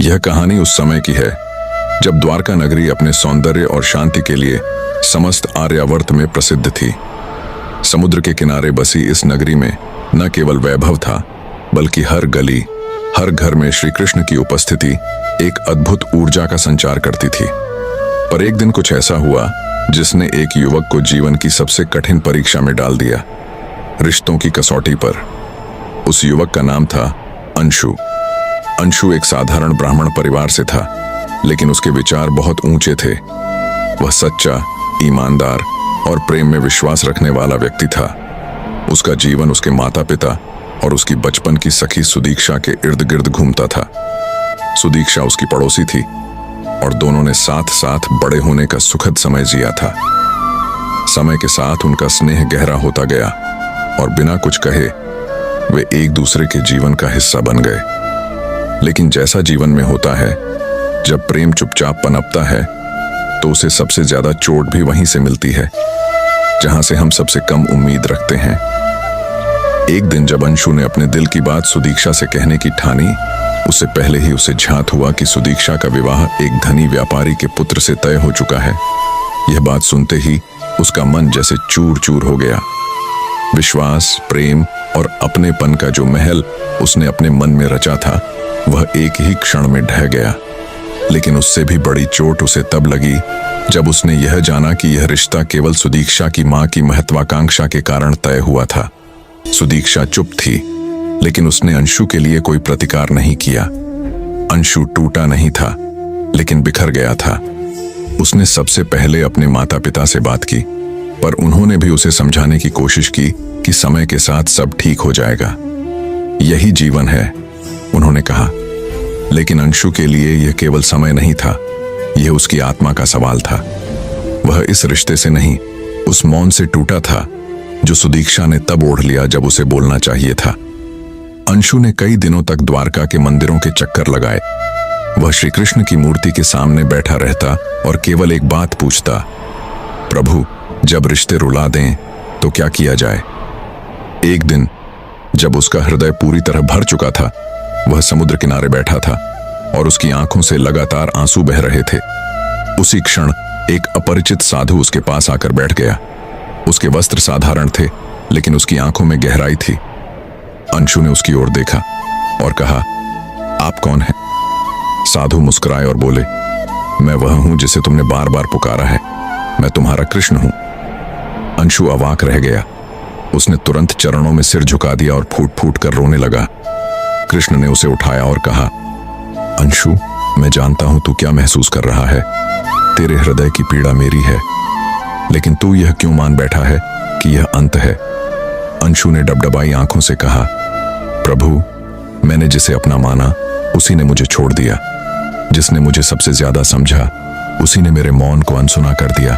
यह कहानी उस समय की है जब द्वारका नगरी अपने सौंदर्य और शांति के लिए समस्त आर्यावर्त में प्रसिद्ध थी। समुद्र के किनारे बसी इस नगरी में न केवल वैभव था, बल्कि हर गली, हर घर में श्री कृष्ण की उपस्थिति एक अद्भुत ऊर्जा का संचार करती थी। पर एक दिन कुछ ऐसा हुआ जिसने एक युवक को जीवन की सबसे कठिन परीक्षा में डाल दिया, रिश्तों की कसौटी पर। उस युवक का नाम था अंशु। अंशु एक साधारण ब्राह्मण परिवार से था, लेकिन उसके विचार बहुत ऊंचे थे। वह सच्चा, ईमानदार और प्रेम में विश्वास रखने वाला व्यक्ति था। उसका जीवन उसके माता पिता और उसकी बचपन की सखी सुदीक्षा के इर्द गिर्द घूमता था। सुदीक्षा उसकी पड़ोसी थी और दोनों ने साथ साथ बड़े होने का सुखद समय जिया था। समय के साथ उनका स्नेह गहरा होता गया और बिना कुछ कहे वे एक दूसरे के जीवन का हिस्सा बन गए। लेकिन जैसा जीवन में होता है, जब प्रेम चुपचाप पनपता है तो उसे सबसे ज्यादा चोट भी वहीं से मिलती है जहां से हम सबसे कम उम्मीद रखते हैं। एक दिन जब अंशु ने अपने दिल की बात सुदीक्षा से कहने की ठानी, उससे पहले ही उसे झांत हुआ कि सुदीक्षा का विवाह एक धनी व्यापारी के पुत्र से तय हो चुका है। यह बात सुनते ही उसका मन जैसे चूर चूर हो गया। विश्वास, प्रेम और अपनेपन का जो महल उसने अपने मन में रचा था, वह एक ही क्षण में ढह गया। लेकिन उससे भी बड़ी चोट उसे तब लगी जब उसने यह जाना कि यह रिश्ता केवल सुदीक्षा की मां की महत्वाकांक्षा के कारण तय हुआ था। सुदीक्षा चुप थी, लेकिन उसने अंशु के लिए कोई प्रतिकार नहीं किया। अंशु टूटा नहीं था, लेकिन बिखर गया था। उसने सबसे पहले अपने माता पिता से बात की, पर उन्होंने भी उसे समझाने की कोशिश की कि समय के साथ सब ठीक हो जाएगा। यही जीवन है, उन्होंने कहा। लेकिन अंशु के लिए यह केवल समय नहीं था, यह उसकी आत्मा का सवाल था। वह इस रिश्ते से नहीं, उस मौन से टूटा था जो सुदीक्षा ने तब ओढ़ लिया जब उसे बोलना चाहिए था। अंशु ने कई दिनों तक द्वारका के मंदिरों के चक्कर लगाए। वह श्री कृष्ण की मूर्ति के सामने बैठा रहता और केवल एक बात पूछता, प्रभु, जब रिश्ते रुला दें तो क्या किया जाए? एक दिन जब उसका हृदय पूरी तरह भर चुका था, वह समुद्र किनारे बैठा था और उसकी आंखों से लगातार आंसू बह रहे थे। उसी क्षण एक अपरिचित साधु उसके पास आकर बैठ गया। उसके वस्त्र साधारण थे, लेकिन उसकी आंखों में गहराई थी। अंशु ने उसकी ओर देखा और कहा, आप कौन हैं? साधु मुस्कुराए और बोले, मैं वह हूं जिसे तुमने बार बार पुकारा है। मैं तुम्हारा कृष्ण हूं। अंशु अवाक रह गया। उसने तुरंत चरणों में सिर झुका दिया और फूट फूट कर रोने लगा। कृष्ण ने उसे उठाया और कहा, अंशु, मैं जानता हूं तू क्या महसूस कर रहा है। तेरे हृदय की पीड़ा मेरी है, लेकिन तू यह क्यों मान बैठा है कि यह अंत है? अंशु ने डबडबाई आंखों से कहा, प्रभु, मैंने जिसे अपना माना उसी ने मुझे छोड़ दिया। जिसने मुझे सबसे ज्यादा समझा उसी ने मेरे मौन को अनसुना कर दिया।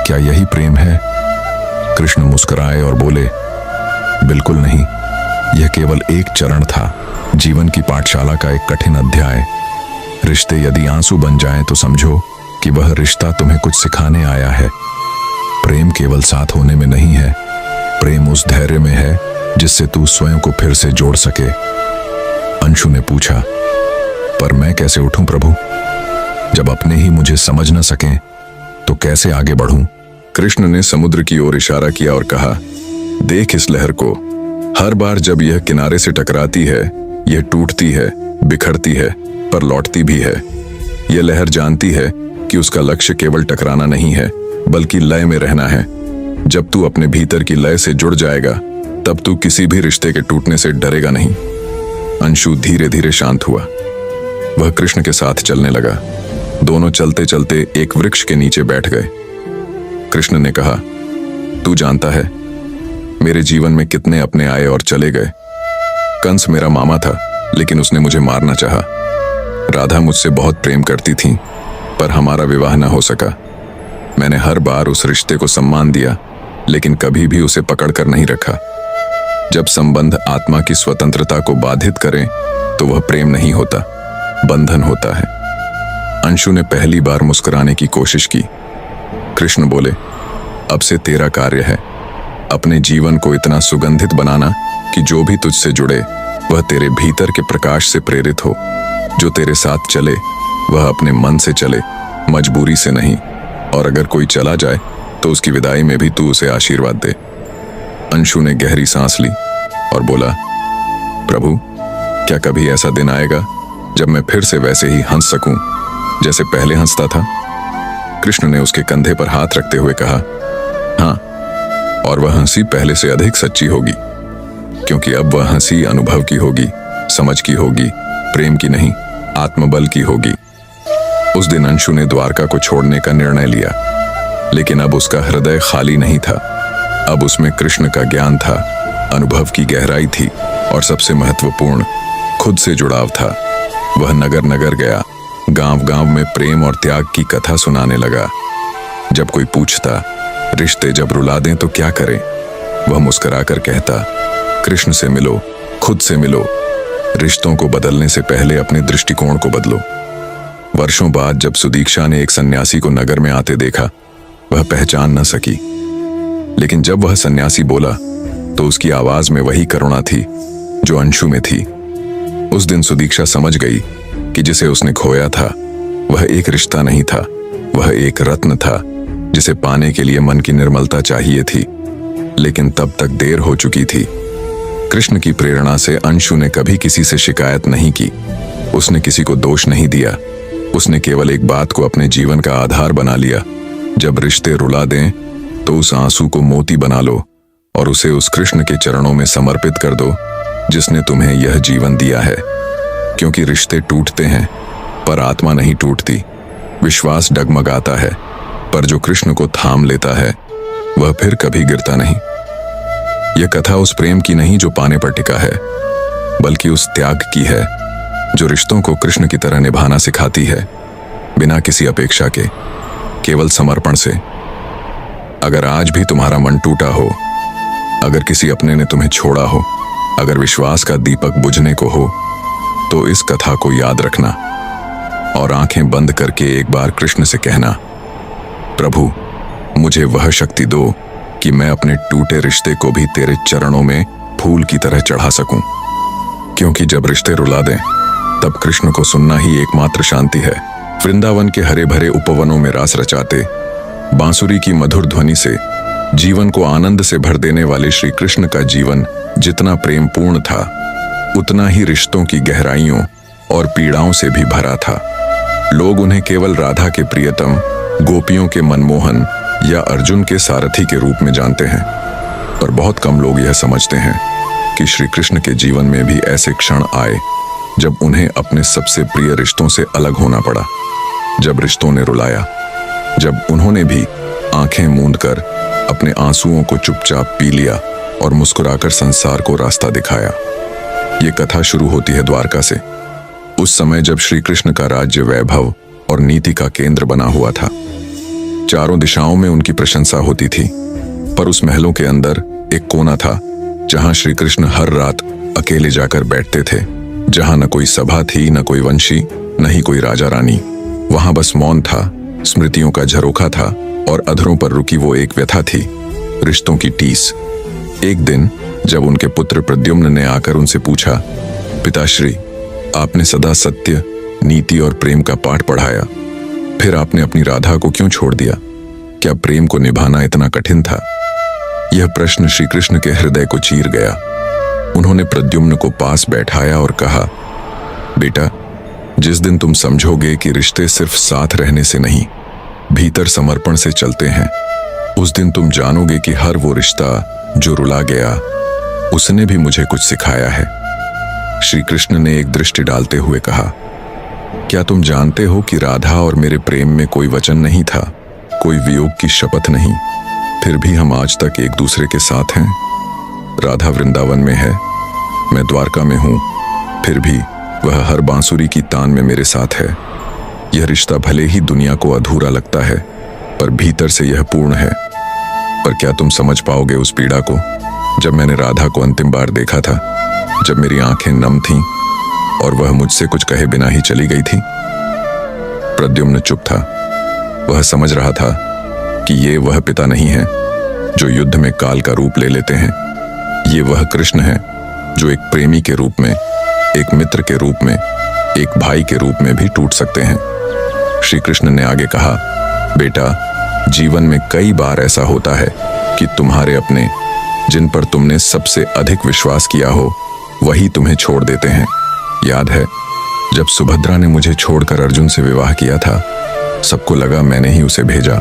क्या यही प्रेम है? कृष्ण मुस्कुराए और बोले, बिल्कुल नहीं। यह केवल एक चरण था, जीवन की पाठशाला का एक कठिन अध्याय। रिश्ते यदि आंसू बन जाएं तो समझो कि वह रिश्ता तुम्हें कुछ सिखाने आया है। प्रेम केवल साथ होने में नहीं है, प्रेम उस धैर्य में है जिससे तू स्वयं को फिर से जोड़ सके। अंशु ने पूछा, पर मैं कैसे उठूं प्रभु? जब अपने ही मुझे समझ न सकें तो कैसे आगे बढ़ूं? कृष्ण ने समुद्र की ओर इशारा किया और कहा, देख इस लहर को। हर बार जब यह किनारे से टकराती है, यह टूटती है, बिखरती है, पर लौटती भी है। यह लहर जानती है कि उसका लक्ष्य केवल टकराना नहीं है, बल्कि लय में रहना है। जब तू अपने भीतर की लय से जुड़ जाएगा, तब तू किसी भी रिश्ते के टूटने से डरेगा नहीं। अंशु धीरे धीरे शांत हुआ। वह कृष्ण के साथ चलने लगा। दोनों चलते चलते एक वृक्ष के नीचे बैठ गए। कृष्ण ने कहा, तू जानता है मेरे जीवन में कितने अपने आए और चले गए। कंस मेरा मामा था, लेकिन उसने मुझे मारना चाहा। राधा मुझसे बहुत प्रेम करती थी, पर हमारा विवाह न हो सका। मैंने हर बार उस रिश्ते को सम्मान दिया, लेकिन कभी भी उसे पकड़ कर नहीं रखा। जब संबंध आत्मा की स्वतंत्रता को बाधित करें तो वह प्रेम नहीं होता, बंधन होता है। अंशु ने पहली बार मुस्कुराने की कोशिश की। कृष्ण बोले, अब से तेरा कार्य है अपने जीवन को इतना सुगंधित बनाना कि जो भी तुझसे जुड़े वह तेरे भीतर के प्रकाश से प्रेरित हो। जो तेरे साथ चले वह अपने मन से चले, मजबूरी से नहीं। और अगर कोई चला जाए तो उसकी विदाई में भी तू उसे आशीर्वाद दे। अंशु ने गहरी सांस ली और बोला, प्रभु, क्या कभी ऐसा दिन आएगा जब मैं फिर से वैसे ही हंस सकूं जैसे पहले हंसता था? कृष्ण ने उसके कंधे पर हाथ रखते हुए कहा, हाँ, और वह हंसी पहले से अधिक सच्ची होगी, क्योंकि अब वह हंसी अनुभव की होगी, समझ की होगी, प्रेम की नहीं, आत्मबल की होगी। उस दिन अंशु ने द्वारका को छोड़ने का निर्णय लिया, लेकिन अब उसका हृदय खाली नहीं था। अब उसमें कृष्ण का ज्ञान था, अनुभव की गहराई थी और सबसे महत्वपूर्ण, खुद से जुड़ाव था। वह नगर नगर गया, गांव गांव में प्रेम और त्याग की कथा सुनाने लगा। जब कोई पूछता, रिश्ते जब रुला दें तो क्या करें, वह मुस्कुराकर कहता, कृष्ण से मिलो, खुद से मिलो। रिश्तों को बदलने से पहले अपने दृष्टिकोण को बदलो। वर्षों बाद जब सुदीक्षा ने एक सन्यासी को नगर में आते देखा, वह पहचान न सकी, लेकिन जब वह सन्यासी बोला तो उसकी आवाज में वही करुणा थी जो अंशु में थी। उस दिन सुदीक्षा समझ गई कि जिसे उसने खोया था वह एक रिश्ता नहीं था, वह एक रत्न था जिसे पाने के लिए मन की निर्मलता चाहिए थी, लेकिन तब तक देर हो चुकी थी। कृष्ण की प्रेरणा से अंशु ने कभी किसी से शिकायत नहीं की, उसने किसी को दोष नहीं दिया। उसने केवल एक बात को अपने जीवन का आधार बना लिया, जब रिश्ते रुला दें तो उस आंसू को मोती बना लो और उसे उस कृष्ण के चरणों में समर्पित कर दो जिसने तुम्हें यह जीवन दिया है। क्योंकि रिश्ते टूटते हैं पर आत्मा नहीं टूटती, विश्वास डगमगाता है, पर जो कृष्ण को थाम लेता है वह फिर कभी गिरता नहीं। यह कथा उस प्रेम की नहीं जो पाने पर टिका है, बल्कि उस त्याग की है जो रिश्तों को कृष्ण की तरह निभाना सिखाती है, बिना किसी अपेक्षा के, केवल समर्पण से। अगर आज भी तुम्हारा मन टूटा हो, अगर किसी अपने ने तुम्हें छोड़ा हो, अगर विश्वास का दीपक बुझने को हो, तो इस कथा को याद रखना और आंखें बंद करके एक बार कृष्ण से कहना, प्रभु, मुझे वह शक्ति दो कि मैं अपने टूटे रिश्ते को भी तेरे चरणों में फूल की तरह चढ़ा सकूं। क्योंकि जब रिश्ते रुला दें तब कृष्ण को सुनना ही एकमात्र शांति है। वृंदावन के हरे भरे उपवनों में रास रचाते, बांसुरी की मधुर ध्वनि से जीवन को आनंद से भर देने वाले श्री कृष्ण का जीवन जितना प्रेमपूर्ण था, उतना ही रिश्तों की गहराइयों और पीड़ाओं से भी भरा था। लोग उन्हें केवल राधा के प्रियतम, गोपियों के मनमोहन या अर्जुन के सारथी के रूप में जानते हैं, पर बहुत कम लोग यह समझते हैं कि श्री कृष्ण के जीवन में भी ऐसे क्षण आए जब उन्हें अपने सबसे प्रिय रिश्तों से अलग होना पड़ा, जब रिश्तों ने रुलाया, जब उन्होंने भी आंखें मूंदकर अपने आंसुओं को चुपचाप पी लिया और मुस्कुराकर संसार को रास्ता दिखाया। ये कथा शुरू होती है द्वारका से, उस समय जब श्री कृष्ण का राज्य वैभव और नीति का केंद्र बना हुआ था। चारों दिशाओं में उनकी प्रशंसा होती थी, पर उस महलों के अंदर एक कोना था जहां श्री कृष्ण हर रात अकेले जाकर बैठते थे, जहां न कोई सभा थी, न कोई वंशी, न ही कोई राजा रानी। वहां बस मौन था, स्मृतियों का झरोखा था और अधरों पर रुकी वो एक व्यथा थी, रिश्तों की टीस। एक दिन जब उनके पुत्र प्रद्युम्न ने आकर उनसे पूछा, पिताश्री, आपने सदा सत्य, नीति और प्रेम का पाठ पढ़ाया, फिर आपने अपनी राधा को क्यों छोड़ दिया? क्या प्रेम को निभाना इतना कठिन था? यह प्रश्न श्री कृष्ण के हृदय को चीर गया। उन्होंने प्रद्युम्न को पास बैठाया और कहा, बेटा, जिस दिन तुम समझोगे कि रिश्ते सिर्फ साथ रहने से नहीं, भीतर समर्पण से चलते हैं, उस दिन तुम जानोगे कि हर वो रिश्ता जो रुला गया, उसने भी मुझे कुछ सिखाया है। श्री कृष्ण ने एक दृष्टि डालते हुए कहा, क्या तुम जानते हो कि राधा और मेरे प्रेम में कोई वचन नहीं था, कोई वियोग की शपथ नहीं, फिर भी हम आज तक एक दूसरे के साथ हैं। राधा वृंदावन में है, मैं द्वारका में हूं, फिर भी वह हर बांसुरी की तान में मेरे साथ है। यह रिश्ता भले ही दुनिया को अधूरा लगता है, पर भीतर से यह पूर्ण है। पर क्या तुम समझ पाओगे उस पीड़ा को जब मैंने राधा को अंतिम बार देखा था, जब मेरी आंखें नम थीं और वह मुझसे कुछ कहे बिना ही चली गई थी? प्रद्युम्न चुप था। वह समझ रहा था कि ये वह पिता नहीं है जो युद्ध में काल का रूप ले लेते हैं। ये वह कृष्ण है जो एक प्रेमी के रूप में, एक मित्र के रूप में, एक भाई के रूप में भी टूट सकते हैं। श्री कृष्ण ने आगे कहा, बेटा, जीवन में कई बार ऐसा होता है कि तुम्हारे अपने, जिन पर तुमने सबसे अधिक विश्वास किया हो, वही तुम्हें छोड़ देते हैं। याद है जब सुभद्रा ने मुझे छोड़कर अर्जुन से विवाह किया था, सबको लगा मैंने ही उसे भेजा,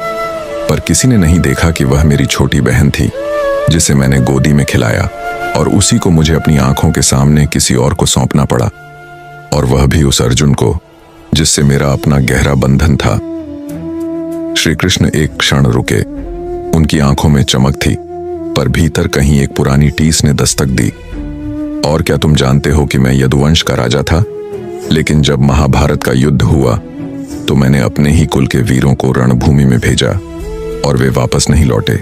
पर किसी ने नहीं देखा कि वह मेरी छोटी बहन थी जिसे मैंने गोदी में खिलाया, और उसी को मुझे अपनी आंखों के सामने किसी और को सौंपना पड़ा, और वह भी उस अर्जुन को जिससे मेरा अपना गहरा बंधन था। श्री कृष्ण एक क्षण रुके। उनकी आंखों में चमक थी, पर भीतर कहीं एक पुरानी टीस ने दस्तक दी। और क्या तुम जानते हो कि मैं यदुवंश का राजा था, लेकिन जब महाभारत का युद्ध हुआ तो मैंने अपने ही कुल के वीरों को रणभूमि में भेजा और वे वापस नहीं लौटे।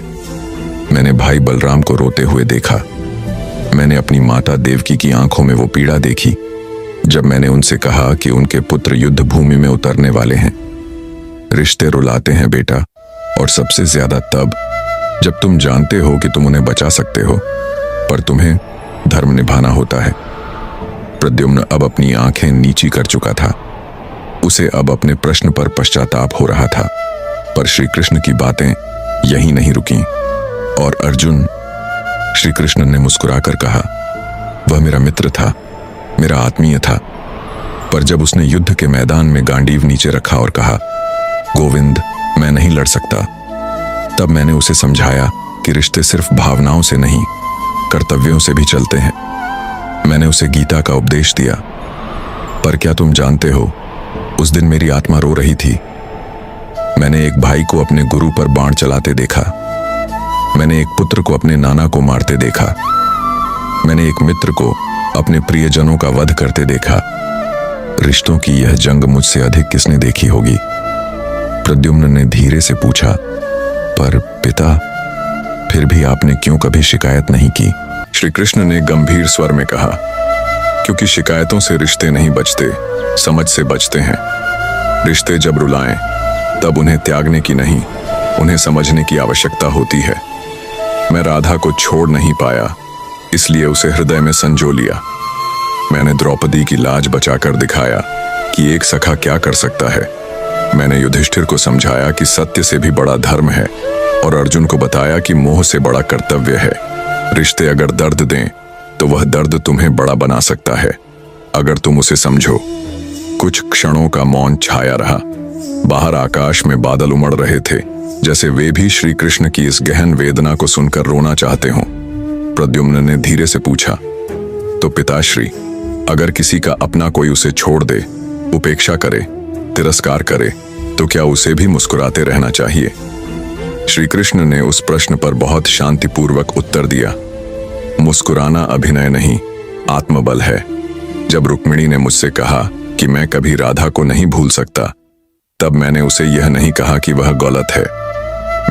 मैंने भाई बलराम को रोते हुए देखा। मैंने अपनी माता देवकी की आंखों में वो पीड़ा देखी जब मैंने उनसे कहा कि उनके पुत्र युद्ध भूमि में उतरने वाले हैं। रिश्ते रुलाते हैं बेटा, और सबसे ज्यादा तब जब तुम जानते हो कि तुम उन्हें बचा सकते हो, पर तुम्हें धर्म निभाना होता है। प्रद्युम्न अब अपनी आंखें नीची कर चुका था। उसे अब अपने प्रश्न पर पश्चाताप हो रहा था, पर श्री कृष्ण की बातें यहीं नहीं रुकीं। और अर्जुन, श्री कृष्ण ने मुस्कुराकर कहा, वह मेरा मित्र था, मेरा आत्मीय था, पर जब उसने युद्ध के मैदान में गांडीव नीचे रखा और कहा, गोविंद, मैं नहीं लड़ सकता, तब मैंने उसे समझाया कि रिश्ते सिर्फ भावनाओं से नहीं, कर्तव्यों से भी चलते हैं। मैंने उसे गीता का उपदेश दिया। पर क्या तुम जानते हो, उस दिन मेरी आत्मा रो रही थी। मैंने एक भाई को अपने गुरु पर बाण चलाते देखा। मैंने एक पुत्र को अपने नाना को मारते देखा। मैंने एक मित्र को अपने प्रियजनों का वध करते देखा। रिश्तों की यह जंग मुझसे अधिक किसने देखी होगी? प्रद्युम्न ने धीरे से पूछा, पर पिता, फिर भी आपने क्यों कभी शिकायत नहीं की? श्री कृष्ण ने गंभीर स्वर में कहा, क्योंकि शिकायतों से रिश्ते नहीं बचते, समझ से बचते हैं। रिश्ते जब रुलाएं, तब उन्हें त्यागने की नहीं, उन्हें समझने की आवश्यकता होती है। मैं राधा को छोड़ नहीं पाया, इसलिए उसे हृदय में संजो लिया। मैंने द्रौपदी की लाज बचाकर दिखाया कि एक सखा क्या कर सकता है। मैंने युधिष्ठिर को समझाया कि सत्य से भी बड़ा धर्म है, और अर्जुन को बताया कि मोह से बड़ा कर्तव्य है। रिश्ते अगर दर्द दें तो वह दर्द तुम्हें बड़ा बना सकता है, अगर तुम उसे समझो। कुछ क्षणों का मौन छाया रहा। बाहर आकाश में बादल उमड़ रहे थे, जैसे वे भी श्री कृष्ण की इस गहन वेदना को सुनकर रोना चाहते हों। प्रद्युम्न ने धीरे से पूछा, तो पिताश्री, अगर किसी का अपना कोई उसे छोड़ दे, उपेक्षा करे, तिरस्कार करे, तो क्या उसे भी मुस्कुराते रहना चाहिए? श्री कृष्ण ने उस प्रश्न पर बहुत शांतिपूर्वक उत्तर दिया, मुस्कुराना अभिनय नहीं, आत्मबल है। जब रुक्मिणी ने मुझसे कहा कि मैं कभी राधा को नहीं भूल सकता, तब मैंने उसे यह नहीं कहा कि वह गलत है।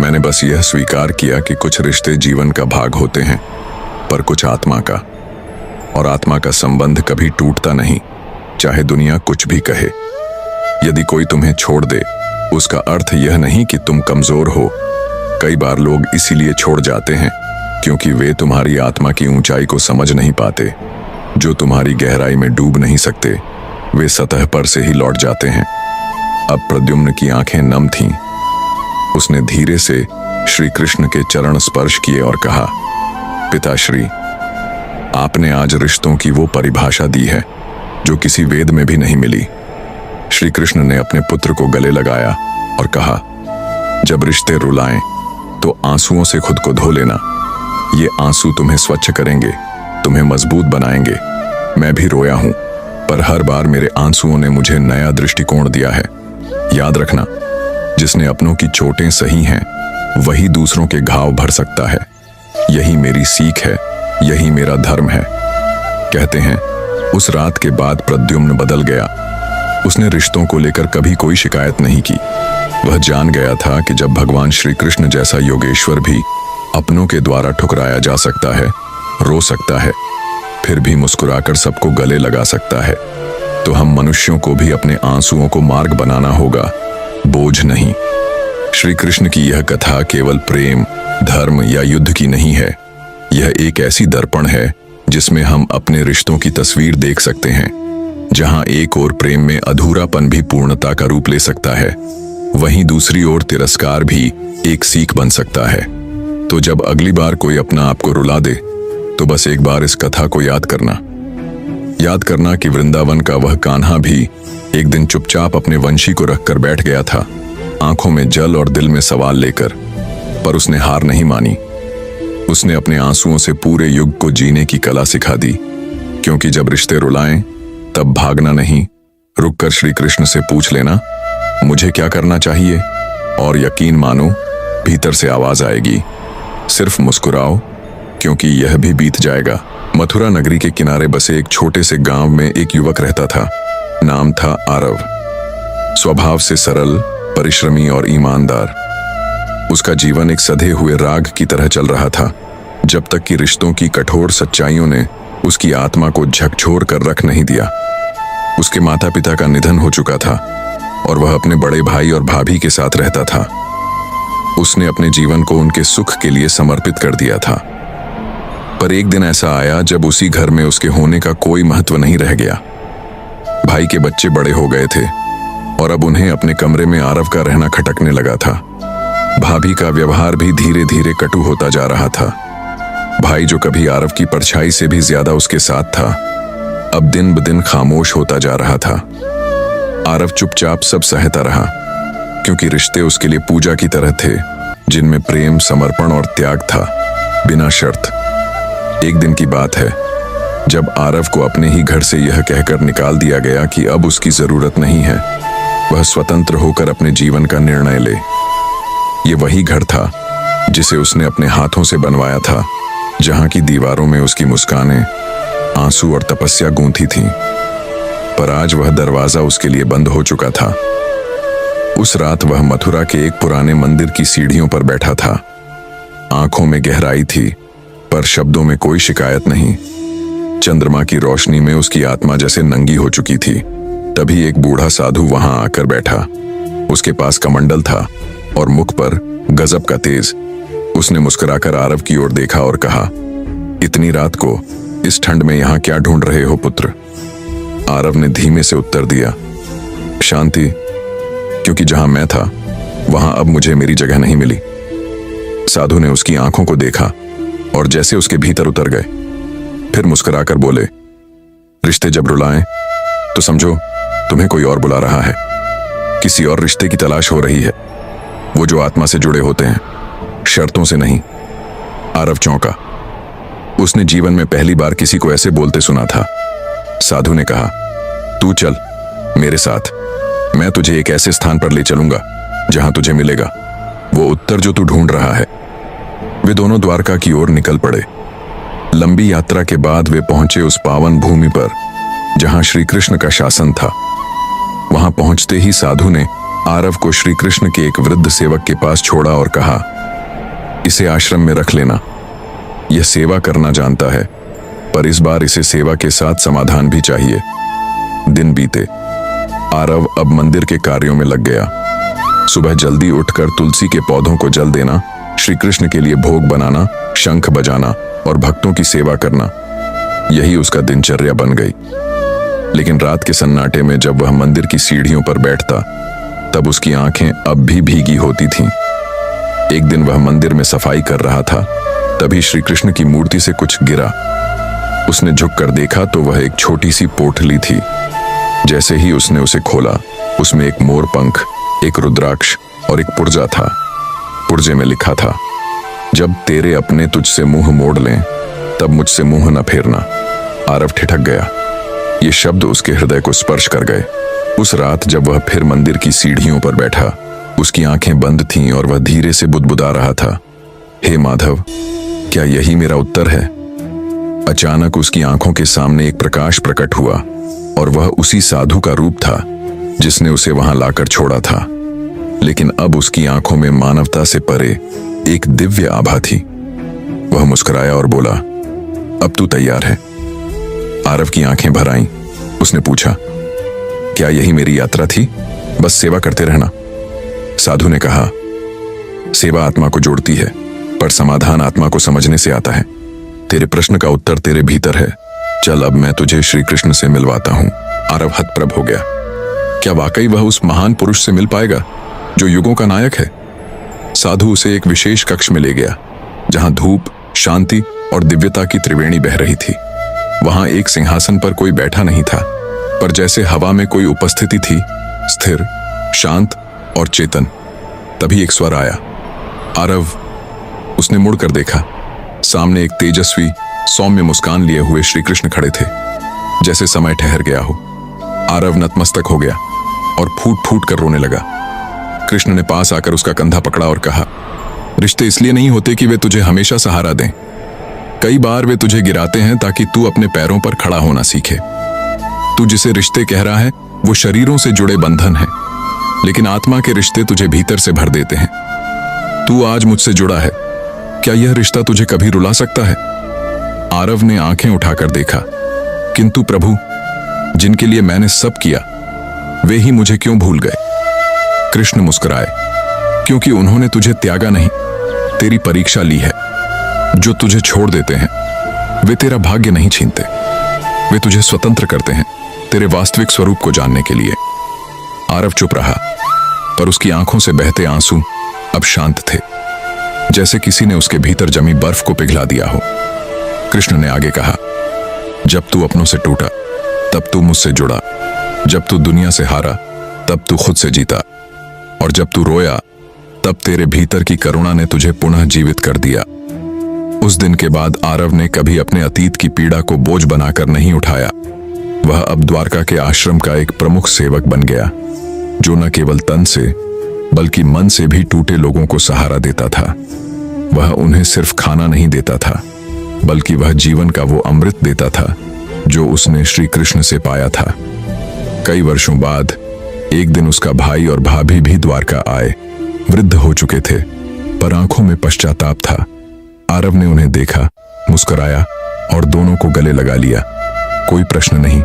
मैंने बस यह स्वीकार किया कि कुछ रिश्ते जीवन का भाग होते हैं, पर कुछ आत्मा का, और आत्मा का संबंध कभी टूटता नहीं, चाहे दुनिया कुछ भी कहे। यदि कोई तुम्हें छोड़ दे, उसका अर्थ यह नहीं कि तुम कमजोर हो। कई बार लोग इसीलिए छोड़ जाते हैं क्योंकि वे तुम्हारी आत्मा की ऊंचाई को समझ नहीं पाते। जो तुम्हारी गहराई में डूब नहीं सकते, वे सतह पर से ही लौट जाते हैं। अब प्रद्युम्न की आंखें नम थीं। उसने धीरे से श्री कृष्ण के चरण स्पर्श किए और कहा, पिताश्री, आपने आज रिश्तों की वो परिभाषा दी है जो किसी वेद में भी नहीं मिली। श्री कृष्ण ने अपने पुत्र को गले लगाया और कहा, जब रिश्ते रुलाएं तो आंसुओं से खुद को धो लेना। ये आंसू तुम्हें स्वच्छ करेंगे, तुम्हें मजबूत बनाएंगे। मैं भी रोया हूं, पर हर बार मेरे आंसुओं ने मुझे नया दृष्टिकोण दिया है। याद रखना, जिसने अपनों की चोटें सही हैं, वही दूसरों के घाव भर सकता है। यही मेरी सीख है, यही मेरा धर्म है। कहते हैं उस रात के बाद प्रद्युम्न बदल गया। उसने रिश्तों को लेकर कभी कोई शिकायत नहीं की। वह जान गया था कि जब भगवान श्री कृष्ण जैसा योगेश्वर भी अपनों के द्वारा ठुकराया जा सकता है, रो सकता है, फिर भी मुस्कुराकर सबको गले लगा सकता है, तो हम मनुष्यों को भी अपने आंसुओं को मार्ग बनाना होगा, बोझ नहीं। श्री कृष्ण की यह कथा केवल प्रेम, धर्म या युद्ध की नहीं है। यह एक ऐसी दर्पण है जिसमें हम अपने रिश्तों की तस्वीर देख सकते हैं। जहां एक ओर प्रेम में अधूरापन भी पूर्णता का रूप ले सकता है, वहीं दूसरी ओर तिरस्कार भी एक सीख बन सकता है। तो जब अगली बार कोई अपना आपको रुला दे, तो बस एक बार इस कथा को याद करना कि वृंदावन का वह कान्हा भी एक दिन चुपचाप अपने वंशी को रखकर बैठ गया था, आंखों में जल और दिल में सवाल लेकर। पर उसने हार नहीं मानी। उसने अपने आंसुओं से पूरे युग को जीने की कला सिखा दी। क्योंकि जब रिश्ते रुलाएं, तब भागना नहीं, रुककर श्री कृष्ण से पूछ लेना, मुझे क्या करना चाहिए? और यकीन मानो, भीतर से आवाज आएगी, सिर्फ मुस्कुराओ, क्योंकि यह भी बीत जाएगा। मथुरा नगरी के किनारे बसे एक छोटे से गांव में एक युवक रहता था। नाम था आरव। स्वभाव से सरल, परिश्रमी और ईमानदार। उसका जीवन एक सधे हुए राग की तरह चल रहा था, जब तक कि रिश्तों की कठोर सच्चाइयों ने उसकी आत्मा को झकझोर कर रख नहीं दिया। उसके माता पिता का निधन हो चुका था और वह अपने बड़े भाई और भाभी के साथ रहता था। उसने अपने जीवन को उनके सुख के लिए समर्पित कर दिया था। पर एक दिन ऐसा आया जब उसी घर में उसके होने का कोई महत्व नहीं रह गया। भाई के बच्चे बड़े हो गए थे और अब उन्हें अपने कमरे में आरव का रहना खटकने लगा था। भाभी का व्यवहार भी धीरे धीरे कटु होता जा रहा था। भाई जो कभी आरव की परछाई से भी ज्यादा उसके साथ था, अब दिन ब दिन खामोश होता जा रहा था। आरव चुपचाप सब सहता रहा, क्योंकि रिश्ते उसके लिए पूजा की तरह थे, जिनमें प्रेम, समर्पण और त्याग था, बिना शर्त। एक दिन की बात है जब आरव को अपने ही घर से यह कहकर निकाल दिया गया कि अब उसकी जरूरत नहीं है, वह स्वतंत्र होकर अपने जीवन का निर्णय ले। ये वही घर था जिसे उसने अपने हाथों से बनवाया था, जहां की दीवारों में उसकी मुस्कानें, आंसू और तपस्या गूंथी थीं। पर आज वह दरवाजा उसके लिए बंद हो चुका था। उस रात वह मथुरा के एक पुराने मंदिर की सीढ़ियों पर बैठा था। आंखों में गहराई थी, पर शब्दों में कोई शिकायत नहीं। चंद्रमा की रोशनी में उसकी आत्मा जैसे नंगी हो चुकी थी। तभी एक बूढ़ा साधु वहां आकर बैठा। उसके पास कमंडल था और मुख पर गजब का तेज। उसने मुस्कुराकर आरव की ओर देखा और कहा, इतनी रात को इस ठंड में यहां क्या ढूंढ रहे हो पुत्र? आरव ने धीमे से उत्तर दिया, शांति, क्योंकि जहां मैं था वहां अब मुझे मेरी जगह नहीं मिली। साधु ने उसकी आंखों को देखा और जैसे उसके भीतर उतर गए। फिर मुस्कुराकर बोले, रिश्ते जब रुलाएं तो समझो तुम्हें कोई और बुला रहा है। किसी और रिश्ते की तलाश हो रही है, वो जो आत्मा से जुड़े होते हैं, शर्तों से नहीं। आरव चौंका। उसने जीवन में पहली बार किसी को ऐसे बोलते सुना था। साधु ने कहा, तू चल मेरे साथ, मैं तुझे एक ऐसे स्थान पर ले चलूंगा जहां तुझे मिलेगा वो उत्तर जो तू ढूंढ रहा है। वे दोनों द्वारका की ओर निकल पड़े। लंबी यात्रा के बाद वे पहुंचे उस पावन भूमि पर जहां श्री कृष्ण का शासन था। वहां पहुंचते ही साधु ने आरव को श्री कृष्ण के एक वृद्ध सेवक के पास छोड़ा और कहा, इसे आश्रम में रख लेना। यह सेवा करना जानता है, पर इस बार इसे सेवा के साथ समाधान भी चाहिए। दिन बीते। आरव अब मंदिर के कार्यों में लग गया। सुबह जल्दी उठकर तुलसी के पौधों को जल देना, श्री कृष्ण के लिए भोग बनाना, शंख बजाना और भक्तों की सेवा करना, यही उसका दिनचर्या बन गई। लेकिन रात के सन्नाटे में जब वह मंदिर की सीढ़ियों पर बैठता, तब उसकी आंखें अब भी भीगी होती थीं। एक दिन वह मंदिर में सफाई कर रहा था, तभी श्री कृष्ण की मूर्ति से कुछ गिरा। उसने झुककर देखा तो वह एक छोटी सी पोटली थी। जैसे ही उसने उसे खोला, उसमें एक मोर पंख, एक रुद्राक्ष और एक पुर्जा था। पुर्जे में लिखा था, जब तेरे अपने तुझसे मुंह मोड़ लें, तब मुझसे मुंह न फेरना। आरव ठिठक गया। ये शब्द उसके हृदय को स्पर्श कर गए। उस रात जब वह फिर मंदिर की सीढ़ियों पर बैठा, उसकी आंखें बंद थीं और वह धीरे से बुदबुदा रहा था, हे माधव, क्या यही मेरा उत्तर है? अचानक उसकी आंखों के सामने एक प्रकाश प्रकट हुआ और वह उसी साधु का रूप था जिसने उसे वहां लाकर छोड़ा था। लेकिन अब उसकी आंखों में मानवता से परे एक दिव्य आभा थी। वह मुस्कुराया और बोला, अब तू तैयार है? आरव की आंखें भर आईं। उसने पूछा, क्या यही मेरी यात्रा थी? बस सेवा करते रहना? साधु ने कहा, सेवा आत्मा को जोड़ती है, पर समाधान आत्मा को समझने से आता है। तेरे प्रश्न का उत्तर तेरे भीतर है। चल अब मैं तुझे श्री कृष्ण से मिलवाता हूं। आरव हतप्रभ हो गया। क्या वाकई वह उस महान पुरुष से मिल पाएगा जो युगों का नायक है? साधु उसे एक विशेष कक्ष में ले गया जहां धूप, शांति और दिव्यता की त्रिवेणी बह रही थी। वहां एक सिंहासन पर कोई बैठा नहीं था, पर जैसे हवा में कोई उपस्थिति थी, स्थिर, शांत और चेतन। तभी एक स्वर आया, आरव। उसने मुड़कर देखा। सामने एक तेजस्वी, सौम्य मुस्कान लिए हुए श्री कृष्ण खड़े थे, जैसे समय ठहर गया हो। आरव नतमस्तक हो गया और फूट फूट कर रोने लगा। कृष्ण ने पास आकर उसका कंधा पकड़ा और कहा, रिश्ते इसलिए नहीं होते कि वे तुझे हमेशा सहारा दें। कई बार वे तुझे गिराते हैं ताकि तू अपने पैरों पर खड़ा होना सीखे। तू जिसे रिश्ते कह रहा है वो शरीरों से जुड़े बंधन हैं, लेकिन आत्मा के रिश्ते तुझे भीतर से भर देते हैं। तू आज मुझसे जुड़ा है, क्या यह रिश्ता तुझे कभी रुला सकता है? आरव ने आंखें उठाकर देखा, किंतु प्रभु, जिनके लिए मैंने सब किया वे ही मुझे क्यों भूल गए? कृष्ण मुस्कुराए, क्योंकि उन्होंने तुझे त्यागा नहीं, तेरी परीक्षा ली है। जो तुझे छोड़ देते हैं वे तेरा भाग्य नहीं छीनते, वे तुझे स्वतंत्र करते हैं तेरे वास्तविक स्वरूप को जानने के लिए। आरव चुप रहा, पर उसकी आंखों से बहते आंसू अब शांत थे, जैसे किसी ने उसके भीतर जमी बर्फ को पिघला दिया हो। कृष्ण ने आगे कहा, जब तू अपनों से टूटा तब तू मुझसे जुड़ा, जब तू दुनिया से हारा तब तू खुद से जीता, और जब तू रोया तब तेरे भीतर की करुणा ने तुझे पुनः जीवित कर दिया। उस दिन के बाद आरव ने कभी अपने अतीत की पीड़ा को बोझ बनाकर नहीं उठाया। वह अब द्वारका के आश्रम का एक प्रमुख सेवक बन गया, जो न केवल तन से बल्कि मन से भी टूटे लोगों को सहारा देता था। वह उन्हें सिर्फ खाना नहीं देता था, बल्कि वह जीवन का वो अमृत देता था जो उसने श्री कृष्ण से पाया था। कई वर्षों बाद एक दिन उसका भाई और भाभी भी द्वारका आए। वृद्ध हो चुके थे, पर आंखों में पश्चाताप था। आरव ने उन्हें देखा, मुस्कुराया और दोनों को गले लगा लिया। कोई प्रश्न नहीं,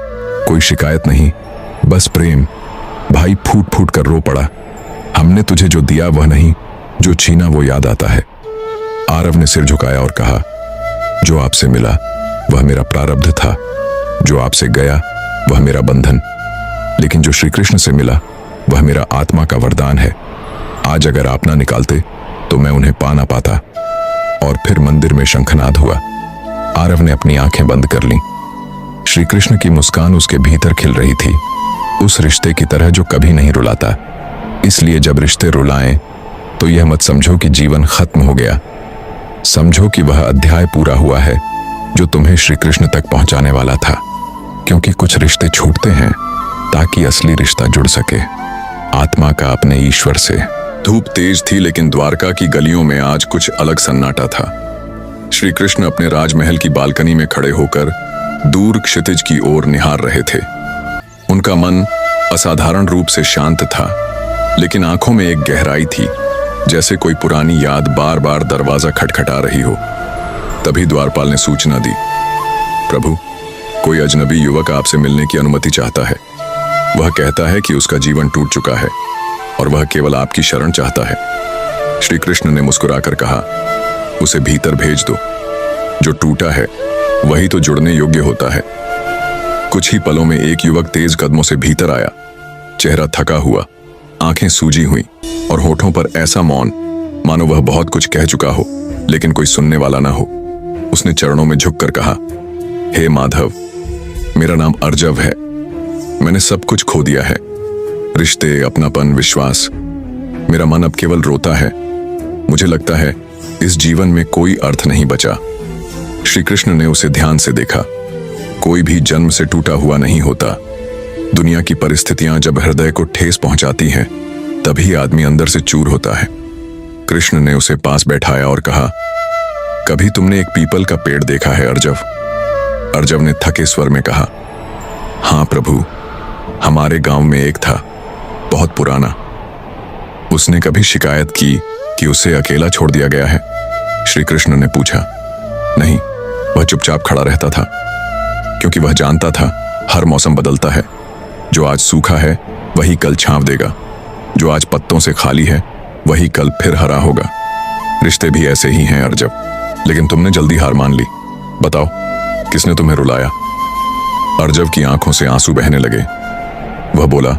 कोई शिकायत नहीं, बस प्रेम। भाई फूट फूट कर रो पड़ा, हमने तुझे जो दिया वह नहीं, जो छीना वो याद आता है। आरव ने सिर झुकाया और कहा, जो आपसे मिला वह मेरा प्रारब्ध था, जो आपसे गया वह मेरा बंधन, लेकिन जो श्री कृष्ण से मिला वह मेरा आत्मा का वरदान है। आज अगर आप ना निकालते तो मैं उन्हें पा ना पाता। और फिर मंदिर में शंखनाद हुआ। आरव ने अपनी आंखें बंद कर लीं। श्री कृष्ण की मुस्कान उसके भीतर खिल रही थी, उस रिश्ते की तरह जो कभी नहीं रुलाता। इसलिए जब रिश्ते रुलाएं तो यह मत समझो कि जीवन खत्म हो गया, समझो कि वह अध्याय पूरा हुआ है जो तुम्हें श्री कृष्ण तक पहुंचाने वाला था। क्योंकि कुछ रिश्ते छूटते हैं ताकि असली रिश्ता जुड़ सके, आत्मा का अपने ईश्वर से। धूप तेज थी, लेकिन द्वारका की गलियों में आज कुछ अलग सन्नाटा था। श्री कृष्ण अपने राजमहल की बालकनी में खड़े होकर दूर क्षितिज की ओर निहार रहे थे। उनका मन असाधारण रूप से शांत था, लेकिन आंखों में एक गहराई थी, जैसे कोई पुरानी याद बार बार दरवाजा खटखटा रही हो। तभी द्वारपाल ने सूचना दी, प्रभु, कोई अजनबी युवक आपसे मिलने की अनुमति चाहता है। वह कहता है कि उसका जीवन टूट चुका है और वह केवल आपकी शरण चाहता है। श्री कृष्ण ने मुस्कुराकर कहा, उसे भीतर भेज दो। जो टूटा है वही तो जुड़ने योग्य होता है। कुछ ही पलों में एक युवक तेज कदमों से भीतर आया। चेहरा थका हुआ, आंखें सूजी हुई और होठों पर ऐसा मौन मानो वह बहुत कुछ कह चुका हो, लेकिन कोई सुनने वाला ना हो। उसने चरणों में झुककर कहा, हे माधव, मेरा नाम अर्जव है। मैंने सब कुछ खो दिया है, रिश्ते, अपनापन, विश्वास। मेरा मन अब केवल रोता है। मुझे लगता है इस जीवन में कोई अर्थ नहीं बचा। श्री कृष्ण ने उसे ध्यान से देखा। कोई भी जन्म से टूटा हुआ नहीं होता। दुनिया की परिस्थितियां जब हृदय को ठेस पहुंचाती हैं, तभी आदमी अंदर से चूर होता है। कृष्ण ने उसे पास बैठाया और कहा, कभी तुमने एक पीपल का पेड़ देखा है अर्जव? अर्जव ने थके स्वर में कहा, हाँ प्रभु, हमारे गांव में एक था, बहुत पुराना। उसने कभी शिकायत की कि उसे अकेला छोड़ दिया गया है? श्री कृष्ण ने पूछा। नहीं, वह चुपचाप खड़ा रहता था, क्योंकि वह जानता था हर मौसम बदलता है। जो आज सूखा है वही कल छांव देगा, जो आज पत्तों से खाली है वही कल फिर हरा होगा। रिश्ते भी ऐसे ही हैं अर्जव, लेकिन तुमने जल्दी हार मान ली। बताओ, किसने तुम्हें रुलाया? अर्जव की आंखों से आंसू बहने लगे। वह बोला,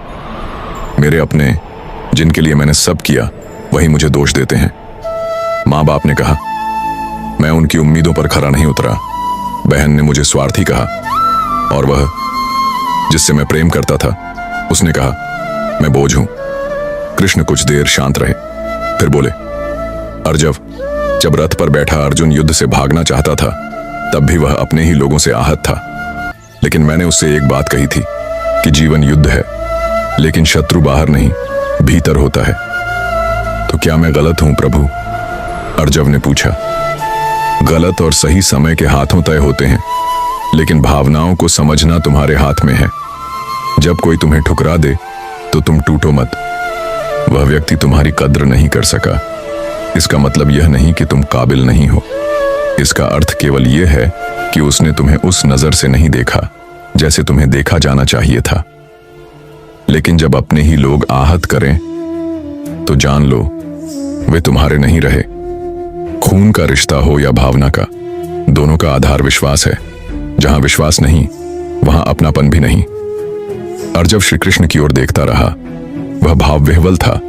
मेरे अपने, जिनके लिए मैंने सब किया, वही मुझे दोष देते हैं। माँ बाप ने कहा, मैं उनकी उम्मीदों पर खरा नहीं उतरा। बहन ने मुझे स्वार्थी कहा, और वह जिससे मैं प्रेम करता था उसने कहा मैं बोझ हूं। कृष्ण कुछ देर शांत रहे, फिर बोले, अर्जव, जब रथ पर बैठा अर्जुन युद्ध से भागना चाहता था तब भी वह अपने ही लोगों से आहत था। लेकिन मैंने उससे एक बात कही थी कि जीवन युद्ध है, लेकिन शत्रु बाहर नहीं भीतर होता है। तो क्या मैं गलत हूं प्रभु? अर्जव ने पूछा। गलत और सही समय के हाथों तय होते हैं, लेकिन भावनाओं को समझना तुम्हारे हाथ में है। जब कोई तुम्हें ठुकरा दे तो तुम टूटो मत। वह व्यक्ति तुम्हारी कद्र नहीं कर सका, इसका मतलब यह नहीं कि तुम काबिल नहीं हो। इसका अर्थ केवल यह है कि उसने तुम्हें उस नजर से नहीं देखा जैसे तुम्हें देखा जाना चाहिए था। लेकिन जब अपने ही लोग आहत करें तो जान लो वे तुम्हारे नहीं रहे। खून का रिश्ता हो या भावना का, दोनों का आधार विश्वास है। जहां विश्वास नहीं वहां अपनापन भी नहीं। अर्जव श्री कृष्ण की ओर देखता रहा। वह भाव विह्वल था,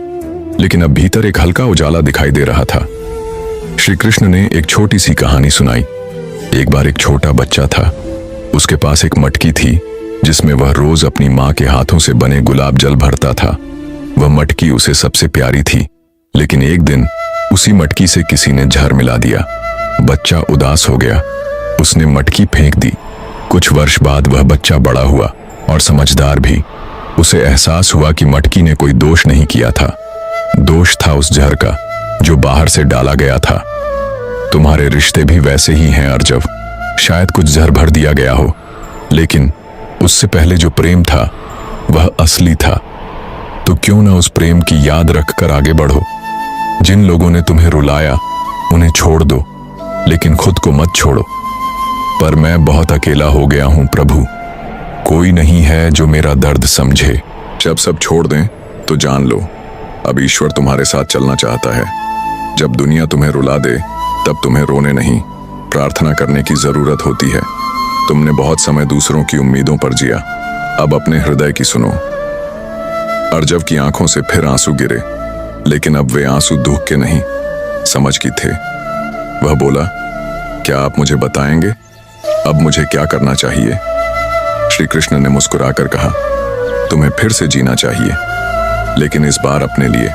लेकिन अब भीतर एक हल्का उजाला दिखाई दे रहा था। श्री कृष्ण ने एक छोटी सी कहानी सुनाई। एक बार एक छोटा बच्चा था। उसके पास एक मटकी थी जिसमें वह रोज अपनी माँ के हाथों से बने गुलाब जल भरता था। वह मटकी उसे सबसे प्यारी थी, लेकिन एक दिन उसी मटकी से किसी ने जहर मिला दिया। बच्चा उदास हो गया, उसने मटकी फेंक दी। कुछ वर्ष बाद वह बच्चा बड़ा हुआ और समझदार भी। उसे एहसास हुआ कि मटकी ने कोई दोष नहीं किया था, दोष था उस जहर का जो बाहर से डाला गया था। तुम्हारे रिश्ते भी वैसे ही हैं अर्जव। शायद कुछ जहर भर दिया गया हो, लेकिन उससे पहले जो प्रेम था वह असली था। तो क्यों ना उस प्रेम की याद रखकर आगे बढ़ो। जिन लोगों ने तुम्हें रुलाया उन्हें छोड़ दो, लेकिन खुद को मत छोड़ो। पर मैं बहुत अकेला हो गया हूं प्रभु, कोई नहीं है जो मेरा दर्द समझे। जब सब छोड़ दें तो जान लो अब ईश्वर तुम्हारे साथ चलना चाहता है। जब दुनिया तुम्हें रुला दे तब तुम्हें रोने नहीं, प्रार्थना करने की जरूरत होती है। तुमने बहुत समय दूसरों की उम्मीदों पर जिया, अब अपने हृदय की सुनो। अर्जव की आंखों से फिर आंसू गिरे, लेकिन अब वे आंसू दुख के नहीं, समझ की थे। वह बोला, क्या आप मुझे बताएंगे अब मुझे क्या करना चाहिए? श्री कृष्ण ने मुस्कुराकर कहा, तुम्हें फिर से जीना चाहिए, लेकिन इस बार अपने लिए।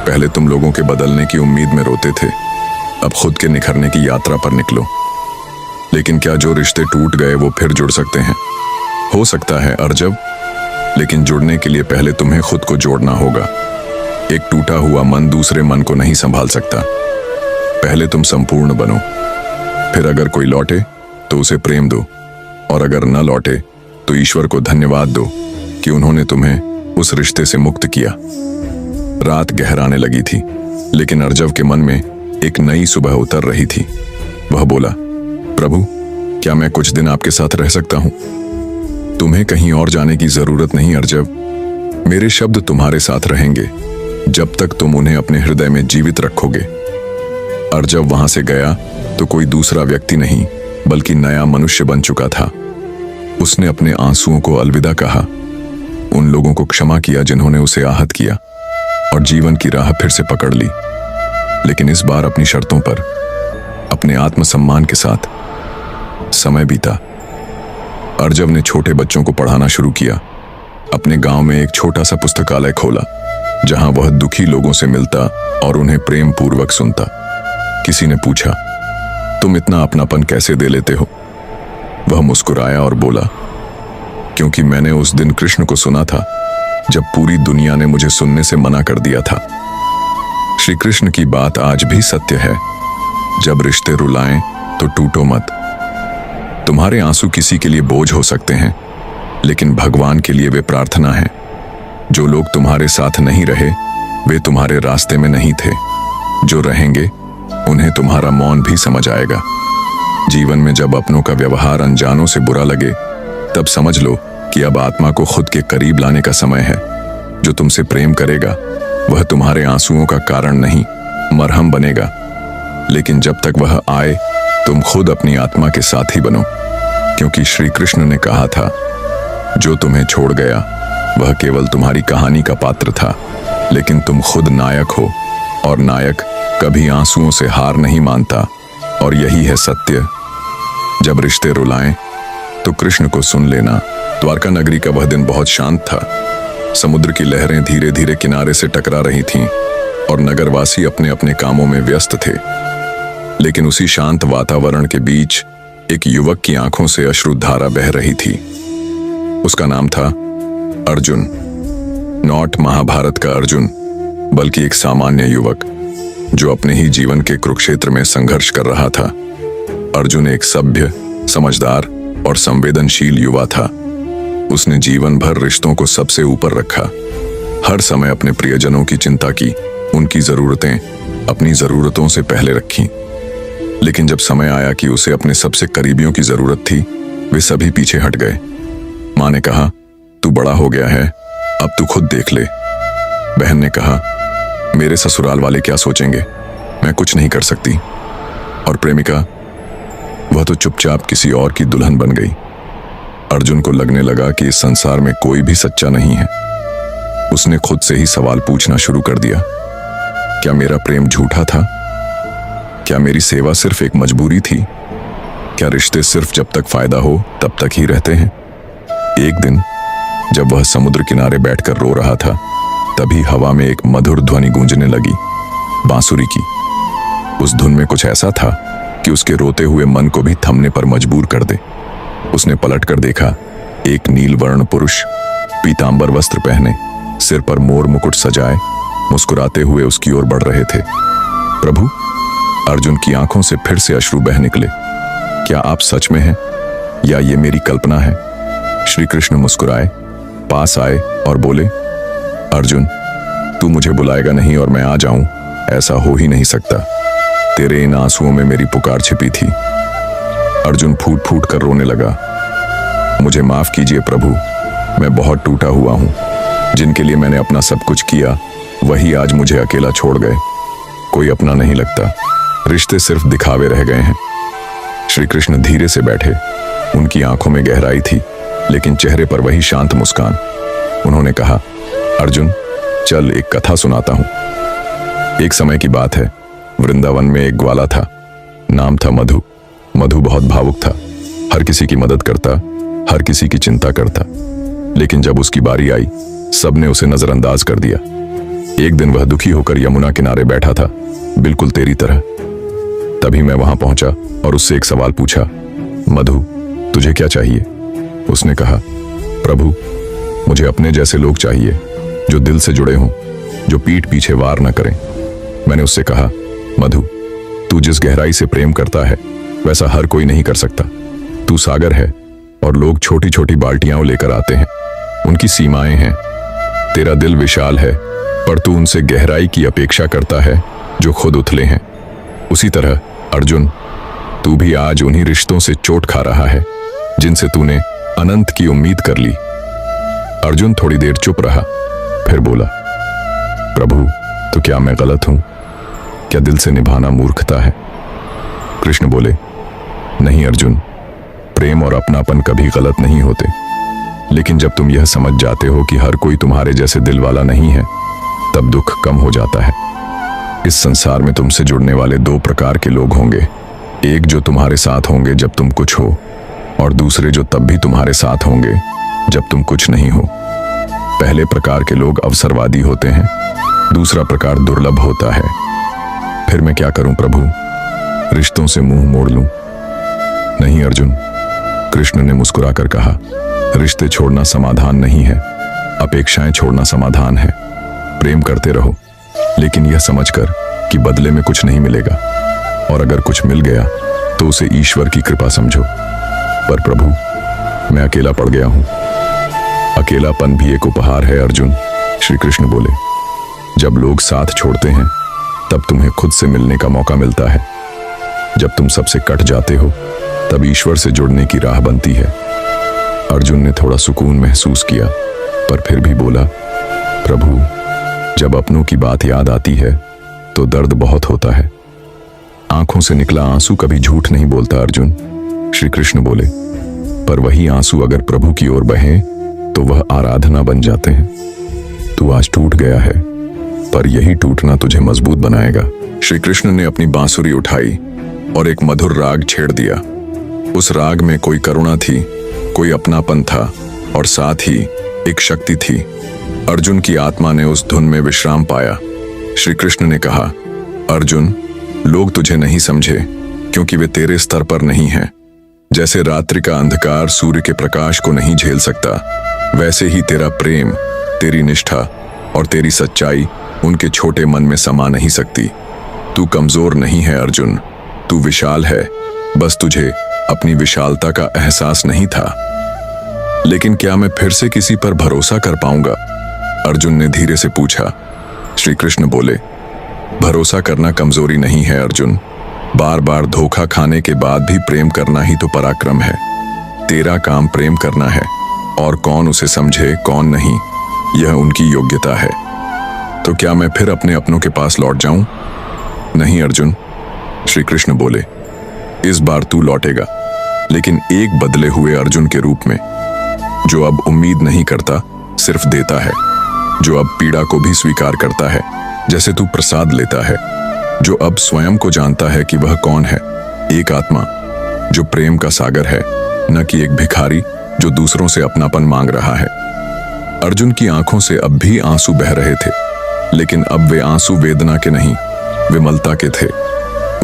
पहले तुम लोगों के बदलने की उम्मीद में रोते थे, अब खुद के निखरने की यात्रा पर निकलो। लेकिन क्या जो रिश्ते टूट गए वो फिर जुड़ सकते हैं? हो सकता है अर्जव, लेकिन जुड़ने के लिए पहले तुम्हें खुद को जोड़ना होगा। एक टूटा हुआ मन दूसरे मन को नहीं संभाल सकता। पहले तुम संपूर्ण बनो, फिर अगर कोई लौटे तो उसे प्रेम दो, और अगर न लौटे तो ईश्वर को धन्यवाद दो कि उन्होंने तुम्हें उस रिश्ते से मुक्त किया। रात गहराने लगी थी, लेकिन अर्जव के मन में एक नई सुबह उतर रही थी। वह बोला, प्रभु, क्या मैं कुछ दिन आपके साथ रह सकता हूं? तुम्हें कहीं और जाने की जरूरत नहीं अर्जव। मेरे शब्द तुम्हारे साथ रहेंगे जब तक तुम उन्हें अपने हृदय में जीवित रखोगे। अर्जव वहां से गया तो कोई दूसरा व्यक्ति नहीं, बल्कि नया मनुष्य बन चुका था। उसने अपने आंसुओं को अलविदा कहा, उन लोगों को क्षमा किया जिन्होंने उसे आहत किया, और जीवन की राह फिर से पकड़ ली। लेकिन इस बार अपनी शर्तों पर, अपने आत्मसम्मान के साथ। समय बीता। अर्जव ने छोटे बच्चों को पढ़ाना शुरू किया। अपने गांव में एक छोटा सा पुस्तकालय खोला, जहां वह दुखी लोगों से मिलता और उन्हें प्रेम पूर्वक सुनता। किसी ने पूछा, तुम इतना अपनापन कैसे दे लेते हो? वह मुस्कुराया और बोला, क्योंकि मैंने उस दिन कृष्ण को सुना था जब पूरी दुनिया ने मुझे सुनने से मना कर दिया था। श्री कृष्ण की बात आज भी सत्य है, जब रिश्ते रुलाएं तो टूटो मत। तुम्हारे आंसू किसी के लिए बोझ हो सकते हैं, लेकिन भगवान के लिए वे प्रार्थना है। जो लोग तुम्हारे साथ नहीं रहे वे तुम्हारे रास्ते में नहीं थे। जो रहेंगे उन्हें तुम्हारा मौन भी समझ आएगा। जीवन में जब अपनों का व्यवहार अनजानों से बुरा लगे, तब समझ लो कि अब आत्मा को खुद के करीब लाने का समय है। जो तुमसे प्रेम करेगा वह तुम्हारे आंसुओं का कारण नहीं, मरहम बनेगा। लेकिन जब तक वह आए, तुम खुद अपनी आत्मा के साथी बनो, क्योंकि श्री कृष्ण ने कहा था, जो तुम्हें छोड़ गया वह केवल तुम्हारी कहानी का पात्र था, लेकिन तुम खुद नायक हो, और नायक कभी आंसुओं से हार नहीं मानता। और यही है सत्य। जब रिश्ते रुलाएं तो कृष्ण को सुन लेना। द्वारका नगरी का वह दिन बहुत शांत था। समुद्र की लहरें धीरे धीरे किनारे से टकरा रही थीं और नगरवासी अपने अपने कामों में व्यस्त थे। लेकिन उसी शांत वातावरण के बीच एक युवक की आंखों से अश्रुधारा बह रही थी। उसका नाम था अर्जुन। नॉट महाभारत का अर्जुन, बल्कि एक सामान्य युवक जो अपने ही जीवन के कुरुक्षेत्र में संघर्ष कर रहा था। अर्जुन एक सभ्य, समझदार और संवेदनशील युवा था। उसने जीवन भर रिश्तों को सबसे ऊपर रखा, हर समय अपने प्रियजनों की चिंता की, उनकी जरूरतें अपनी जरूरतों से पहले रखी। लेकिन जब समय आया कि उसे अपने सबसे करीबियों की जरूरत थी, वे सभी पीछे हट गए। माँ ने कहा, तू बड़ा हो गया है, अब तू खुद देख ले। बहन ने कहा, मेरे ससुराल वाले क्या सोचेंगे, मैं कुछ नहीं कर सकती। और प्रेमिका, वह तो चुपचाप किसी और की दुल्हन बन गई। अर्जुन को लगने लगा कि इस संसार में कोई भी सच्चा नहीं है। उसने खुद से ही सवाल पूछना शुरू कर दिया, क्या मेरा प्रेम झूठा था? क्या मेरी सेवा सिर्फ एक मजबूरी थी? क्या रिश्ते सिर्फ जब तक फायदा हो तब तक ही रहते हैं? एक दिन जब वह समुद्र किनारे बैठकर रो रहा था, तभी हवा में एक मधुर ध्वनि गूंजने लगी, बांसुरी की। उस धुन में कुछ ऐसा था कि उसके रोते हुए मन को भी थमने पर मजबूर कर दे। उसने पलटकर देखा, एक नीलवर्ण पुरुष पीतांबर वस्त्र पहने, सिर पर मोर मुकुट सजाए, मुस्कुराते हुए उसकी ओर बढ़ रहे थे। प्रभु! अर्जुन की आंखों से फिर से अश्रु बह निकले। क्या आप सच में हैं या ये मेरी कल्पना है? श्री कृष्ण मुस्कुराए, पास आए और बोले, अर्जुन, तू मुझे बुलाएगा नहीं और मैं आ जाऊं, ऐसा हो ही नहीं सकता। तेरे इन आंसुओं में मेरी पुकार छिपी थी। अर्जुन फूट फूट कर रोने लगा। मुझे माफ कीजिए प्रभु, मैं बहुत टूटा हुआ हूं। जिनके लिए मैंने अपना सब कुछ किया, वही आज मुझे अकेला छोड़ गए। कोई अपना नहीं लगता, रिश्ते सिर्फ दिखावे रह गए हैं। श्री कृष्ण धीरे से बैठे। उनकी आंखों में गहराई थी, लेकिन चेहरे पर वही शांत मुस्कान। उन्होंने कहा, अर्जुन, चल एक कथा सुनाता हूं। एक समय की बात है, वृंदावन में एक ग्वाला था। नाम था मधु। मधु बहुत भावुक था, हर किसी की मदद करता, हर किसी की चिंता करता। लेकिन जब उसकी बारी आई, सबने उसे नजरअंदाज कर दिया। एक दिन वह दुखी होकर यमुना किनारे बैठा था, बिल्कुल तेरी तरह। तभी मैं वहां पहुंचा और उससे एक सवाल पूछा, मधु, तुझे क्या चाहिए? उसने कहा, प्रभु, मुझे अपने जैसे लोग चाहिए, जो दिल से जुड़े हों, जो पीठ पीछे वार न करें। मैंने उससे कहा, मधु, तू जिस गहराई से प्रेम करता है वैसा हर कोई नहीं कर सकता। तू सागर है और लोग छोटी छोटी बाल्टियां लेकर आते हैं, उनकी सीमाएं हैं। तेरा दिल विशाल है, पर तू उनसे गहराई की अपेक्षा करता है जो खुद उथले हैं। उसी तरह अर्जुन, तू भी आज उन्हीं रिश्तों से चोट खा रहा है जिनसे तूने अनंत की उम्मीद कर ली। अर्जुन थोड़ी देर चुप रहा, फिर बोला, प्रभु, तो क्या मैं गलत हूं? क्या दिल से निभाना मूर्खता है? कृष्ण बोले, नहीं अर्जुन, प्रेम और अपनापन कभी गलत नहीं होते। लेकिन जब तुम यह समझ जाते हो कि हर कोई तुम्हारे जैसे दिल वाला नहीं है, तब दुख कम हो जाता है। इस संसार में तुमसे जुड़ने वाले दो प्रकार के लोग होंगे, एक जो तुम्हारे साथ होंगे जब तुम कुछ हो, और दूसरे जो तब भी तुम्हारे साथ होंगे जब तुम कुछ नहीं हो। पहले प्रकार के लोग अवसरवादी होते हैं, दूसरा प्रकार दुर्लभ होता है। फिर मैं क्या करूं प्रभु? रिश्तों से मुंह मोड़ लूं? नहीं अर्जुन, कृष्ण ने मुस्कुराकर कहा, रिश्ते छोड़ना समाधान नहीं है, अपेक्षाएं छोड़ना समाधान है। प्रेम करते रहो, लेकिन यह समझकर कि बदले में कुछ नहीं मिलेगा, और अगर कुछ मिल गया तो उसे ईश्वर की कृपा समझो। पर प्रभु, मैं अकेला पड़ गया हूं। अकेलापन भी एक उपहार है अर्जुन, श्री कृष्ण बोले। जब लोग साथ छोड़ते हैं तब तुम्हें खुद से मिलने का मौका मिलता है। जब तुम सबसे कट जाते हो तब ईश्वर से जुड़ने की राह बनती है। अर्जुन ने थोड़ा सुकून महसूस किया, पर फिर भी बोला, प्रभु, जब अपनों की बात याद आती है तो दर्द बहुत होता है। आंखों से निकला आंसू कभी झूठ नहीं बोलता अर्जुन, श्री कृष्ण बोले। पर वही आंसू अगर प्रभु की ओर बहें तो वह आराधना बन जाते हैं। तू आज टूट गया है, पर यही टूटना तुझे मजबूत बनाएगा। श्री कृष्ण ने अपनी बांसुरी उठाई और एक मधुर राग छेड़ दिया। उस राग में कोई करुणा थी, कोई अपनापन था और साथ ही एक शक्ति थी। अर्जुन की आत्मा ने उस धुन में विश्राम पाया। श्री कृष्ण ने कहा, अर्जुन, लोग तुझे नहीं समझे क्योंकि वे तेरे स्तर पर नहीं हैं। जैसे रात्रि का अंधकार सूर्य के प्रकाश को नहीं झेल सकता, वैसे ही तेरा प्रेम, तेरी निष्ठा और तेरी सच्चाई उनके छोटे मन में समा नहीं सकती। तू कमजोर नहीं है अर्जुन, तू विशाल है, बस तुझे अपनी विशालता का एहसास नहीं था। लेकिन क्या मैं फिर से किसी पर भरोसा कर पाऊंगा? अर्जुन ने धीरे से पूछा। श्री कृष्ण बोले, भरोसा करना कमजोरी नहीं है अर्जुन, बार बार धोखा खाने के बाद भी प्रेम करना ही तो पराक्रम है। तेरा काम प्रेम करना है, और कौन उसे समझे कौन नहीं, यह उनकी योग्यता है। तो क्या मैं फिर अपने अपनों के पास लौट जाऊं? नहीं अर्जुन, श्री कृष्ण बोले, इस बार तू लौटेगा, लेकिन एक बदले हुए अर्जुन के रूप में, जो अब उम्मीद नहीं करता, सिर्फ देता है, जो अब पीड़ा को भी स्वीकार करता है जैसे तू प्रसाद लेता है, जो अब स्वयं को जानता है कि वह कौन है, एक आत्मा जो प्रेम का सागर है, न कि एक भिखारी जो दूसरों से अपनापन मांग रहा है। अर्जुन की आंखों से अब भी आंसू बह रहे थे, लेकिन अब वे आंसू वेदना के नहीं, विमलता के थे।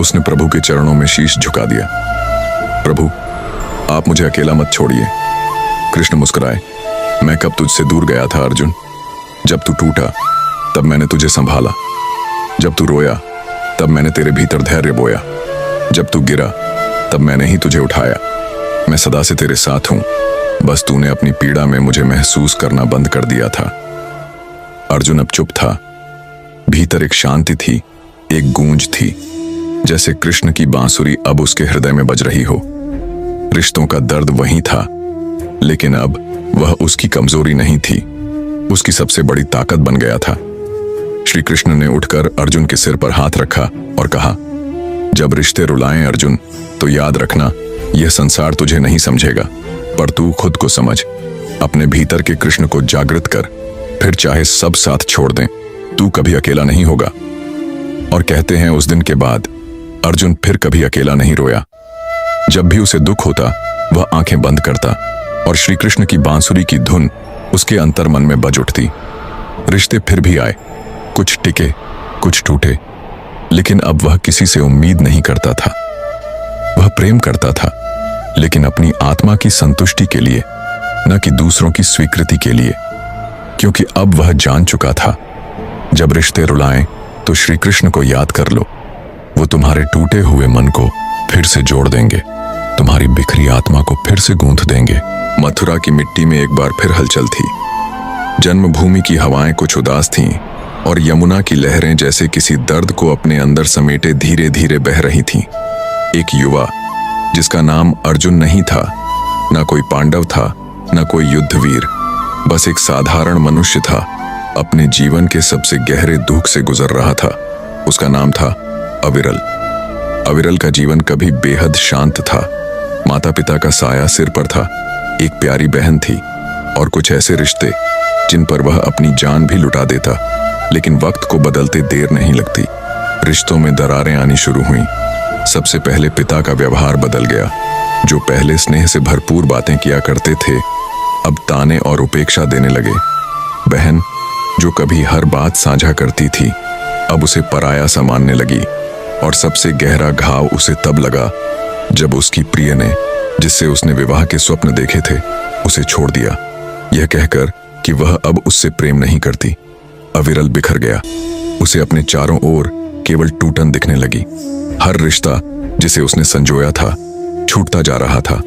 उसने प्रभु के चरणों में शीश झुका दिया। प्रभु, आप मुझे अकेला मत छोड़िए। कृष्ण मुस्कुराए, मैं कब तुझसे दूर गया था अर्जुन? जब तू टूटा तब मैंने तुझे संभाला, जब तू रोया तब मैंने तेरे भीतर धैर्य बोया, जब तू गिरा तब मैंने ही तुझे उठाया। मैं सदा से तेरे साथ हूं, बस तूने अपनी पीड़ा में मुझे महसूस करना बंद कर दिया था। अर्जुन अब चुप था। भीतर एक शांति थी, एक गूंज थी, जैसे कृष्ण की बांसुरी अब उसके हृदय में बज रही हो। रिश्तों का दर्द वही था, लेकिन अब वह उसकी कमजोरी नहीं थी, उसकी सबसे बड़ी ताकत बन गया था। श्री कृष्ण ने उठकर अर्जुन के सिर पर हाथ रखा और कहा, जब रिश्ते रुलाएं अर्जुन, तो याद रखना, यह संसार तुझे नहीं समझेगा, पर तू खुद को समझ। अपने भीतर के कृष्ण को जागृत कर, फिर चाहे सब साथ छोड़ दें, तू कभी अकेला नहीं होगा। और कहते हैं उस दिन के बाद अर्जुन फिर कभी अकेला नहीं रोया। जब भी उसे दुख होता, वह आंखें बंद करता और श्री कृष्ण की बांसुरी की धुन उसके अंतर मन में बज उठती। रिश्ते फिर भी आए, कुछ टिके, कुछ टूटे, लेकिन अब वह किसी से उम्मीद नहीं करता था। वह प्रेम करता था, लेकिन अपनी आत्मा की संतुष्टि के लिए, न कि दूसरों की स्वीकृति के लिए, क्योंकि अब वह जान चुका था, जब रिश्ते रुलाएं तो श्री कृष्ण को याद कर लो। वो तुम्हारे टूटे हुए मन को फिर से जोड़ देंगे, तुम्हारी बिखरी आत्मा को फिर से गूंथ देंगे। मथुरा की मिट्टी में एक बार फिर हलचल थी। जन्मभूमि की हवाएं कुछ उदास थीं और यमुना की लहरें जैसे किसी दर्द को अपने अंदर समेटे धीरे धीरे बह रही थीं। एक युवा, जिसका नाम अर्जुन नहीं था, न कोई पांडव था, न कोई युद्धवीर, बस एक साधारण मनुष्य था, अपने जीवन के सबसे गहरे दुख से गुजर रहा था। उसका नाम था अविरल। अविरल का जीवन कभी बेहद शांत था। माता पिता का साया सिर पर था, एक प्यारी बहन थी और कुछ ऐसे रिश्ते जिन पर वह अपनी जान भी लुटा देता। लेकिन वक्त को बदलते देर नहीं लगती। रिश्तों में दरारें आनी शुरू हुईं। सबसे पहले पिता का व्यवहार बदल गया। जो पहले स्नेह से भरपूर बातें किया करते थे, अब ताने और उपेक्षा देने लगे। बहन, जो कभी हर बात साझा करती थी, अब उसे पराया सा मानने लगी। और सबसे गहरा घाव उसे तब लगा जब उसकी प्रिय ने, जिससे उसने विवाह के स्वप्न देखे थे, उसे छोड़ दिया, यह कहकर कि वह अब उससे प्रेम नहीं करती। अविरल बिखर गया। उसे अपने चारों ओर केवल टूटन दिखने लगी। हर रिश्ता जिसे उसने संजोया था छूटता जा रहा था।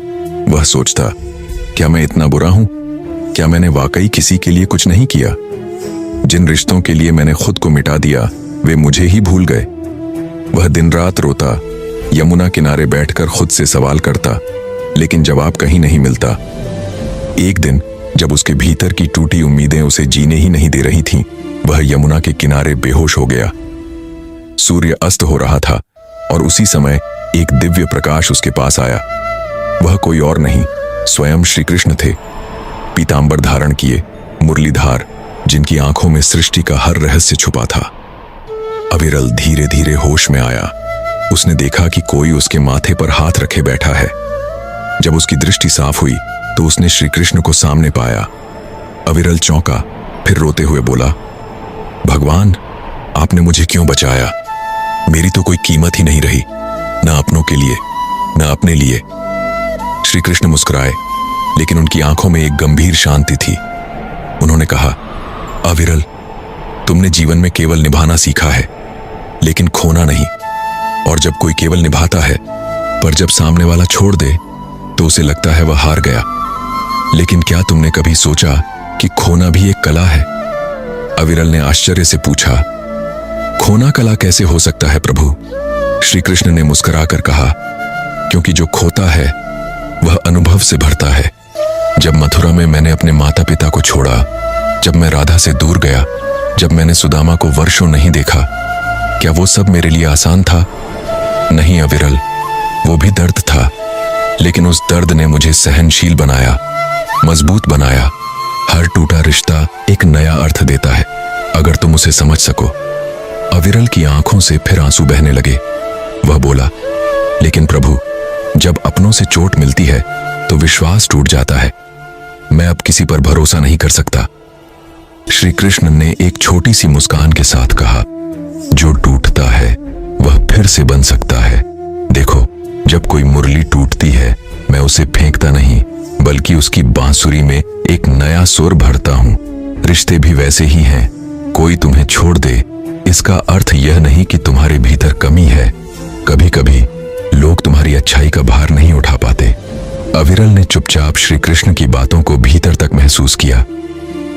वह सोचता, क्या मैं इतना बुरा हूं? क्या मैंने वाकई किसी के लिए कुछ नहीं किया? जिन रिश्तों के लिए मैंने खुद को मिटा दिया, वे मुझे ही भूल गए। वह दिन रात रोता, यमुना किनारे बैठकर खुद से सवाल करता, लेकिन जवाब कहीं नहीं मिलता। एक दिन जब उसके भीतर की टूटी उम्मीदें उसे जीने ही नहीं दे रही थीं, वह यमुना के किनारे बेहोश हो गया। सूर्य अस्त हो रहा था और उसी समय एक दिव्य प्रकाश उसके पास आया। वह कोई और नहीं, स्वयं श्री कृष्ण थे, पीतांबर धारण किए, मुरलीधार, जिनकी आंखों में सृष्टि का हर रहस्य छुपा था। अविरल धीरे धीरे होश में आया। उसने देखा कि कोई उसके माथे पर हाथ रखे बैठा है। जब उसकी दृष्टि साफ हुई तो उसने श्री कृष्ण को सामने पाया। अविरल चौंका, फिर रोते हुए बोला, भगवान, आपने मुझे क्यों बचाया? मेरी तो कोई कीमत ही नहीं रही, न अपनों के लिए न अपने लिए। श्री कृष्ण मुस्कुराए, लेकिन उनकी आंखों में एक गंभीर शांति थी। उन्होंने कहा, अविरल, तुमने जीवन में केवल निभाना सीखा है, लेकिन खोना नहीं। और जब कोई केवल निभाता है, पर जब सामने वाला छोड़ दे तो उसे लगता है वह हार गया। लेकिन क्या तुमने कभी सोचा कि खोना भी एक कला है? अविरल ने आश्चर्य से पूछा, खोना कला कैसे हो सकता है प्रभु? श्री कृष्ण ने मुस्कुराकर कहा, क्योंकि जो खोता है वह अनुभव से भरता है। जब मथुरा में मैंने अपने माता पिता को छोड़ा, जब मैं राधा से दूर गया, जब मैंने सुदामा को वर्षों नहीं देखा, क्या वो सब मेरे लिए आसान था? नहीं अविरल, वो भी दर्द था, लेकिन उस दर्द ने मुझे सहनशील बनाया, मजबूत बनाया। हर टूटा रिश्ता एक नया अर्थ देता है, अगर तुम उसे समझ सको। अविरल की आंखों से फिर आंसू बहने लगे। वह बोला, लेकिन प्रभु, जब अपनों से चोट मिलती है तो विश्वास टूट जाता है। मैं अब किसी पर भरोसा नहीं कर सकता। श्री कृष्ण ने एक छोटी सी मुस्कान के साथ कहा, जो टूटता है वह फिर से बन सकता है। देखो, जब कोई मुरली टूटती है, मैं उसे फेंकता नहीं, बल्कि उसकी बांसुरी में एक नया सुर भरता हूं। रिश्ते भी वैसे ही हैं। कोई तुम्हें छोड़ दे, इसका अर्थ यह नहीं कि तुम्हारे भीतर कमी है। कभी कभी लोग तुम्हारी अच्छाई का भार नहीं उठा पाते। अविरल ने चुपचाप श्री कृष्ण की बातों को भीतर तक महसूस किया।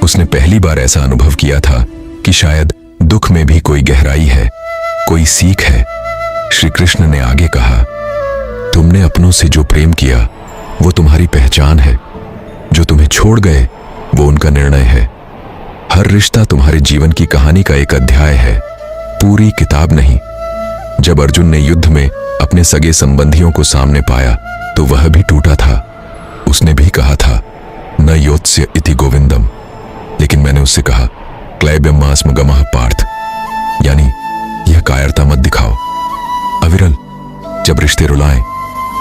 उसने पहली बार ऐसा अनुभव किया था कि शायद दुख में भी कोई गहराई है, कोई सीख है। श्री कृष्ण ने आगे कहा, तुमने अपनों से जो प्रेम किया वो तुम्हारी पहचान है। जो तुम्हें छोड़ गए वो उनका निर्णय है। हर रिश्ता तुम्हारे जीवन की कहानी का एक अध्याय है, पूरी किताब नहीं। जब अर्जुन ने युद्ध में अपने सगे संबंधियों को सामने पाया तो वह भी टूटा था। उसने भी कहा था, न योत्स्य इति गोविंदम, लेकिन मैंने उससे कहा, क्लैब्यमास्म गमः पार्थ, यानी यह कायरता मत दिखाओ। अविरल, जब रिश्ते रुलाएं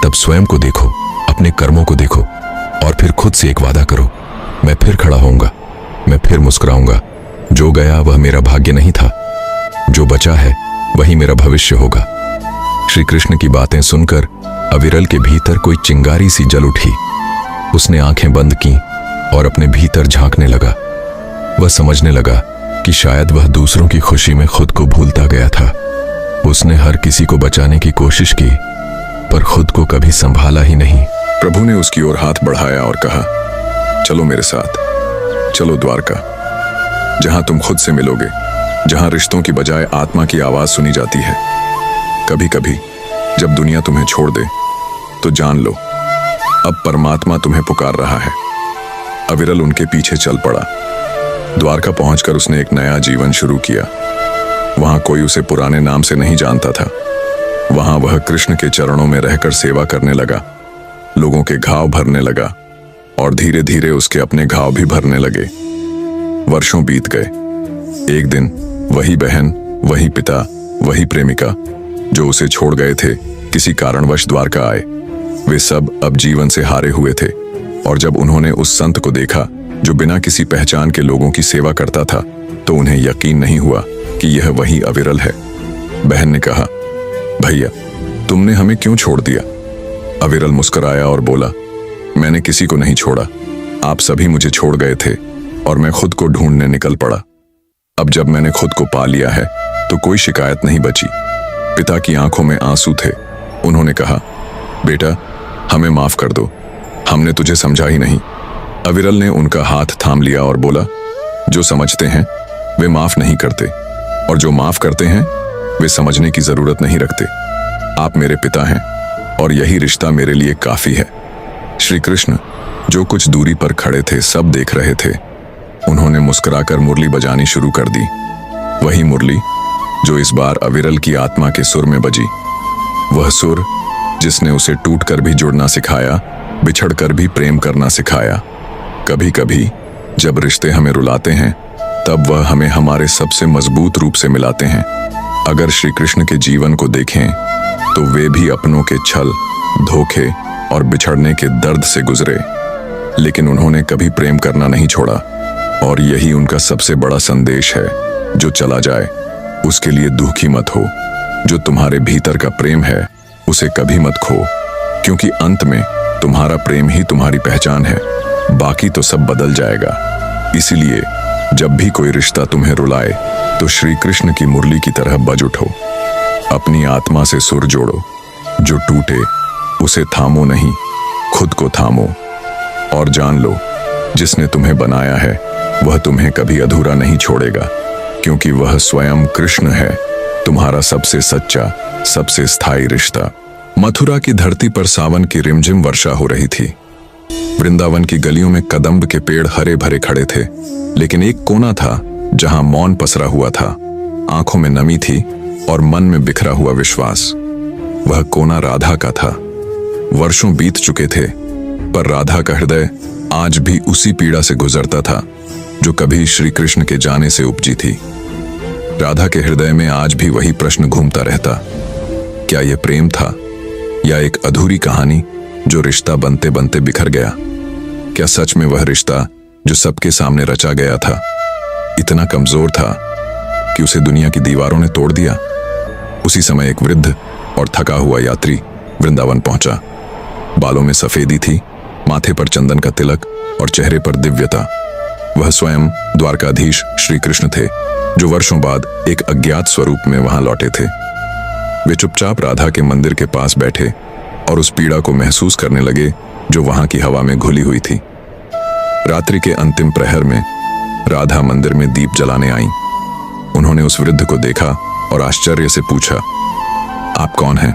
तब स्वयं को देखो, अपने कर्मों को देखो, और फिर खुद से एक वादा करो, मैं फिर खड़ा होऊंगा, मैं फिर मुस्कुराऊंगा। जो गया वह मेरा भाग्य नहीं था, जो बचा है वही मेरा भविष्य होगा। श्री कृष्ण की बातें सुनकर अविरल के भीतर कोई चिंगारी सी जल उठी। उसने आंखें बंद की और अपने भीतर झांकने लगा। वह समझने लगा कि शायद वह दूसरों की खुशी में खुद को भूलता गया था। उसने हर किसी को बचाने की कोशिश की, पर खुद को कभी संभाला ही नहीं। प्रभु ने उसकी ओर हाथ बढ़ाया और कहा, चलो मेरे साथ, चलो द्वारका, जहां तुम खुद से मिलोगे, जहां रिश्तों की बजाय आत्मा की आवाज सुनी जाती है। कभी कभी जब दुनिया तुम्हें छोड़ दे तो जान लो, अब परमात्मा तुम्हें पुकार रहा है। अविरल उनके पीछे चल पड़ा। द्वारका पहुंचकर उसने एक नया जीवन शुरू किया। वहां कोई उसे पुराने नाम से नहीं जानता था। वहां वह कृष्ण के चरणों में रहकर सेवा करने लगा, लोगों के घाव भरने लगा, और धीरे धीरे उसके अपने घाव भी भरने लगे। वर्षों बीत गए। एक दिन वही बहन, वही पिता, वही प्रेमिका जो उसे छोड़ गए थे, किसी कारणवश द्वारका आए। वे सब अब जीवन से हारे हुए थे, और जब उन्होंने उस संत को देखा जो बिना किसी पहचान के लोगों की सेवा करता था, तो उन्हें यकीन नहीं हुआ कि यह वही अविरल है। बहन ने कहा, भैया, तुमने हमें क्यों छोड़ दिया? अविरल मुस्कुराया और बोला, मैंने किसी को नहीं छोड़ा, आप सभी मुझे छोड़ गए थे और मैं खुद को ढूंढने निकल पड़ा। अब जब मैंने खुद को पा लिया है तो कोई शिकायत नहीं बची। पिता की आंखों में आंसू थे। उन्होंने कहा, बेटा, हमें माफ कर दो, हमने तुझे समझा ही नहीं। अविरल ने उनका हाथ थाम लिया और बोला, जो समझते हैं वे माफ नहीं करते, और जो माफ करते हैं वे समझने की जरूरत नहीं रखते। आप मेरे पिता हैं और यही रिश्ता मेरे लिए काफी है। श्री कृष्ण जो कुछ दूरी पर खड़े थे सब देख रहे थे। उन्होंने मुस्कुराकर मुरली बजानी शुरू कर दी, वही मुरली जो इस बार अविरल की आत्मा के सुर में बजी। वह सुर जिसने उसे टूटकर भी जुड़ना सिखाया बिछड़कर भी प्रेम करना सिखाया। कभी कभी जब रिश्ते हमें रुलाते हैं, तब वह हमें हमारे सबसे मजबूत रूप से मिलाते हैं। अगर श्री कृष्ण के जीवन को देखें तो वे भी अपनों के छल, धोखे और बिछड़ने के दर्द से गुजरे, लेकिन उन्होंने कभी प्रेम करना नहीं छोड़ा। और यही उनका सबसे बड़ा संदेश है, जो चला जाए उसके लिए दुखी मत हो। जो तुम्हारे भीतर का प्रेम है उसे कभी मत खो, क्योंकि अंत में तुम्हारा प्रेम ही तुम्हारी पहचान है, बाकी तो सब बदल जाएगा। इसीलिए जब भी कोई रिश्ता तुम्हें रुलाए तो श्री कृष्ण की मुरली की तरह बज उठो। अपनी आत्मा से सुर जोड़ो, जो टूटे उसे थामो नहीं, खुद को थामो। और जान लो, जिसने तुम्हें बनाया है वह तुम्हें कभी अधूरा नहीं छोड़ेगा, क्योंकि वह स्वयं कृष्ण है, तुम्हारा सबसे सच्चा, सबसे स्थायी रिश्ता। मथुरा की धरती पर सावन की रिमझिम वर्षा हो रही थी। वृंदावन की गलियों में कदम्ब के पेड़ हरे भरे खड़े थे, लेकिन एक कोना था जहां मौन पसरा हुआ था। आंखों में नमी थी और मन में बिखरा हुआ विश्वास। वह कोना राधा का था। वर्षों बीत चुके थे, पर राधा का हृदय आज भी उसी पीड़ा से गुजरता था जो कभी श्री कृष्ण के जाने से उपजी थी। राधा के हृदय में आज भी वही प्रश्न घूमता रहता, क्या यह प्रेम था या एक अधूरी कहानी जो रिश्ता बनते बनते बिखर गया? क्या सच में वह रिश्ता जो सबके सामने रचा गया था इतना कमजोर था कि उसे दुनिया की दीवारों ने तोड़ दिया? उसी समय एक वृद्ध और थका हुआ यात्री वृंदावन पहुंचा। बालों में सफेदी थी, माथे पर चंदन का तिलक और चेहरे पर दिव्यता। वह स्वयं द्वारकाधीश श्री कृष्ण थे, जो वर्षों बाद एक अज्ञात स्वरूप में वहां लौटे थे। वे चुपचाप राधा के मंदिर के पास बैठे और उस पीड़ा को महसूस करने लगे जो वहां की हवा में घुली हुई थी। रात्रि के अंतिम प्रहर में राधा मंदिर में दीप जलाने आईं। उन्होंने उस वृद्ध को देखा और आश्चर्य से पूछा, आप कौन हैं?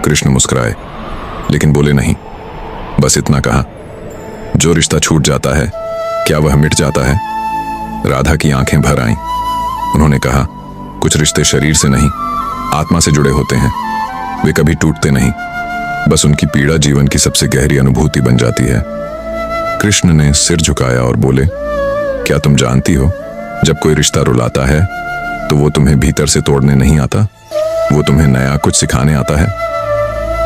कृष्ण मुस्कुराए, लेकिन बोले नहीं। बस इतना कहा, जो रिश्ता छूट जाता है क्या वह मिट जाता है? राधा की आंखें भर आईं। उन्होंने कहा, कुछ रिश्ते शरीर से नहीं, आत्मा से जुड़े होते हैं। वे कभी टूटते नहीं, बस उनकी पीड़ा जीवन की सबसे गहरी अनुभूति बन जाती है। कृष्ण ने सिर झुकाया और बोले, क्या तुम जानती हो, जब कोई रिश्ता रुलाता है तो वो तुम्हें भीतर से तोड़ने नहीं आता, वो तुम्हें नया कुछ सिखाने आता है।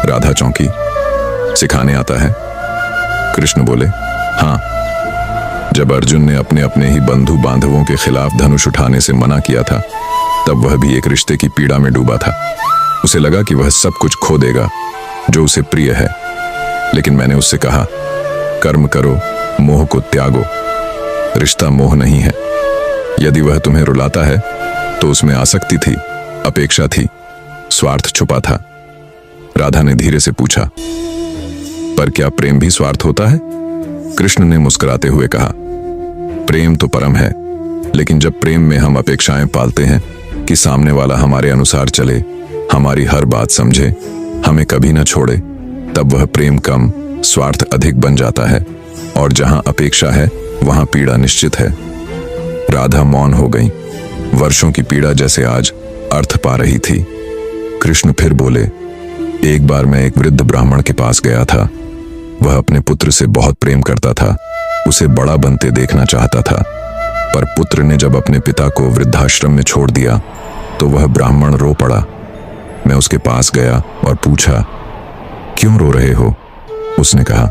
राधा चौंकी, सिखाने आता है? कृष्ण बोले, हाँ। जब अर्जुन ने अपने अपने ही बंधु बांधवों के खिलाफ धनुष उठाने से मना किया था, तब वह भी एक रिश्ते की पीड़ा में डूबा था। उसे लगा कि वह सब कुछ खो देगा जो उसे प्रिय है, लेकिन मैंने उससे कहा, कर्म करो, मोह को त्यागो। रिश्ता मोह नहीं है। यदि वह तुम्हें रुलाता है तो उसमें आसक्ति थी, अपेक्षा थी, स्वार्थ छुपा था। राधा ने धीरे से पूछा, पर क्या प्रेम भी स्वार्थ होता है? कृष्ण ने मुस्कुराते हुए कहा, प्रेम तो परम है, लेकिन जब प्रेम में हम अपेक्षाएं पालते हैं कि सामने वाला हमारे अनुसार चले, हमारी हर बात समझे, हमें कभी न छोड़े, तब वह प्रेम कम, स्वार्थ अधिक बन जाता है। और जहां अपेक्षा है वहां पीड़ा निश्चित है। राधा मौन हो गई। वर्षों की पीड़ा जैसे आज अर्थ पा रही थी। कृष्ण फिर बोले, एक बार मैं एक वृद्ध ब्राह्मण के पास गया था। वह अपने पुत्र से बहुत प्रेम करता था, उसे बड़ा बनते देखना चाहता था। पर पुत्र ने जब अपने पिता को वृद्धाश्रम में छोड़ दिया तो वह ब्राह्मण रो पड़ा। मैं उसके पास गया और पूछा, क्यों रो रहे हो? उसने कहा,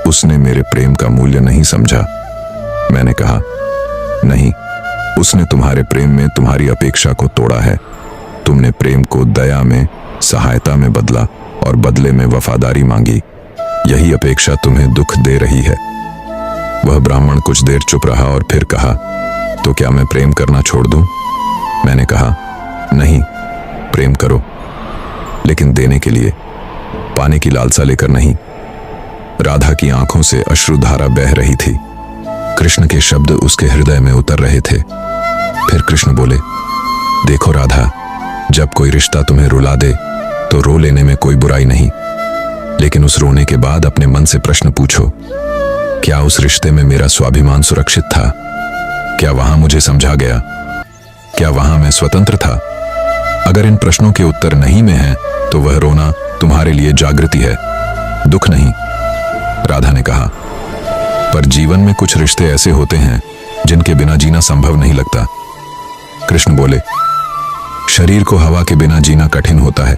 उसने मेरे प्रेम का मूल्य नहीं समझा। मैंने कहा, नहीं, उसने तुम्हारे प्रेम में तुम्हारी अपेक्षा को तोड़ा है। तुमने प्रेम को दया में, सहायता में बदला और बदले में वफादारी मांगी। यही अपेक्षा तुम्हें दुख दे रही है। वह ब्राह्मण कुछ देर चुप रहा और फिर कहा, तो क्या मैं प्रेम करना छोड़ दूं? मैंने कहा, नहीं, प्रेम करो, लेकिन देने के लिए, पाने की लालसा लेकर नहीं। राधा की आंखों से अश्रुधारा बह रही थी। कृष्ण के शब्द उसके हृदय में उतर रहे थे। फिर कृष्ण बोले, देखो राधा, जब कोई रिश्ता तुम्हें रुला दे तो रो लेने में कोई बुराई नहीं, लेकिन उस रोने के बाद अपने मन से प्रश्न पूछो, क्या उस रिश्ते में मेरा स्वाभिमान सुरक्षित था? क्या वहां मुझे समझा गया? क्या वहां मैं स्वतंत्र था? अगर इन प्रश्नों के उत्तर नहीं में हैं, तो वह रोना तुम्हारे लिए जागृति है, दुख नहीं। राधा ने कहा, पर जीवन में कुछ रिश्ते ऐसे होते हैं जिनके बिना जीना संभव नहीं लगता। कृष्ण बोले, शरीर को हवा के बिना जीना कठिन होता है,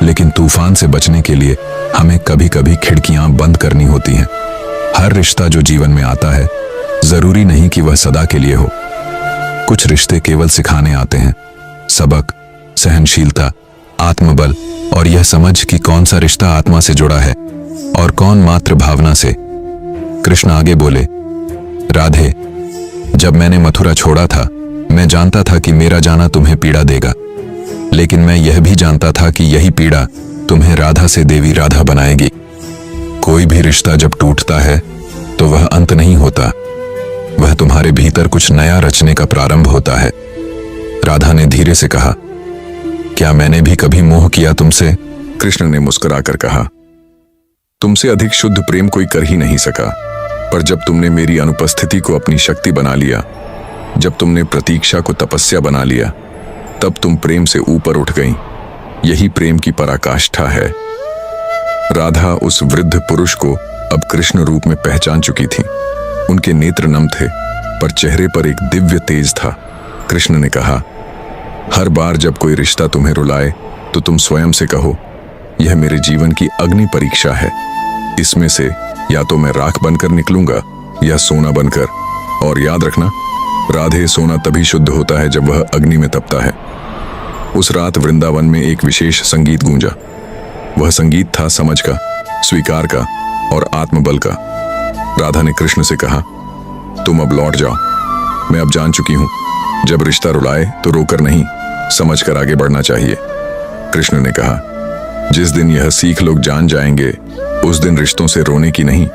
लेकिन तूफान से बचने के लिए हमें कभी कभी खिड़कियां बंद करनी होती हैं। हर रिश्ता जो जीवन में आता है जरूरी नहीं कि वह सदा के लिए हो। कुछ रिश्ते केवल सिखाने आते हैं, सबक, सहनशीलता, आत्मबल और यह समझ कि कौन सा रिश्ता आत्मा से जुड़ा है और कौन मात्र भावना से। कृष्ण आगे बोले, राधे, जब मैंने मथुरा छोड़ा था मैं जानता था कि मेरा जाना तुम्हें पीड़ा देगा, लेकिन मैं यह भी जानता था कि यही पीड़ा तुम्हें राधा से देवी राधा बनाएगी। कोई भी रिश्ता जब टूटता है तो वह अंत नहीं होता, वह तुम्हारे भीतर कुछ नया रचने का प्रारंभ होता है। राधा ने धीरे से कहा, क्या मैंने भी कभी मोह किया तुमसे? कृष्ण ने मुस्कुराकर कहा, तुमसे अधिक शुद्ध प्रेम कोई कर ही नहीं सका, पर जब तुमने मेरी अनुपस्थिति को अपनी शक्ति बना लिया, जब तुमने प्रतीक्षा को तपस्या बना लिया, तब तुम प्रेम से ऊपर उठ गईं। यही प्रेम की पराकाष्ठा है। राधा उस वृद्ध पुरुष को अब कृष्ण रूप में पहचान चुकी थी। उनके नेत्र नम थे, पर चेहरे पर एक दिव्य तेज था। कृष्ण ने कहा, हर बार जब कोई रिश्ता तुम्हें रुलाए तो तुम स्वयं से कहो, यह मेरे जीवन की अग्नि परीक्षा है। इसमें से या तो मैं राख बनकर निकलूंगा या सोना बनकर। और याद रखना, राधे, सोना तभी शुद्ध होता है जब वह अग्नि में तपता है। उस रात वृंदावन में एक विशेष संगीत गूंजा। वह संगीत था समझ का, स्वीकार का और आत्मबल का। राधा ने कृष्ण से कहा, तुम अब लौट जाओ। मैं अब जान चुकी हूं, जब रिश्ता रुलाए तो रोकर नहीं, समझकर आगे बढ़ना चाहिए। कृष्ण ने कहा, जिस दिन यह सीख लोग जान जाएंगे, उस दिन रिश्तों से रोने की नहीं,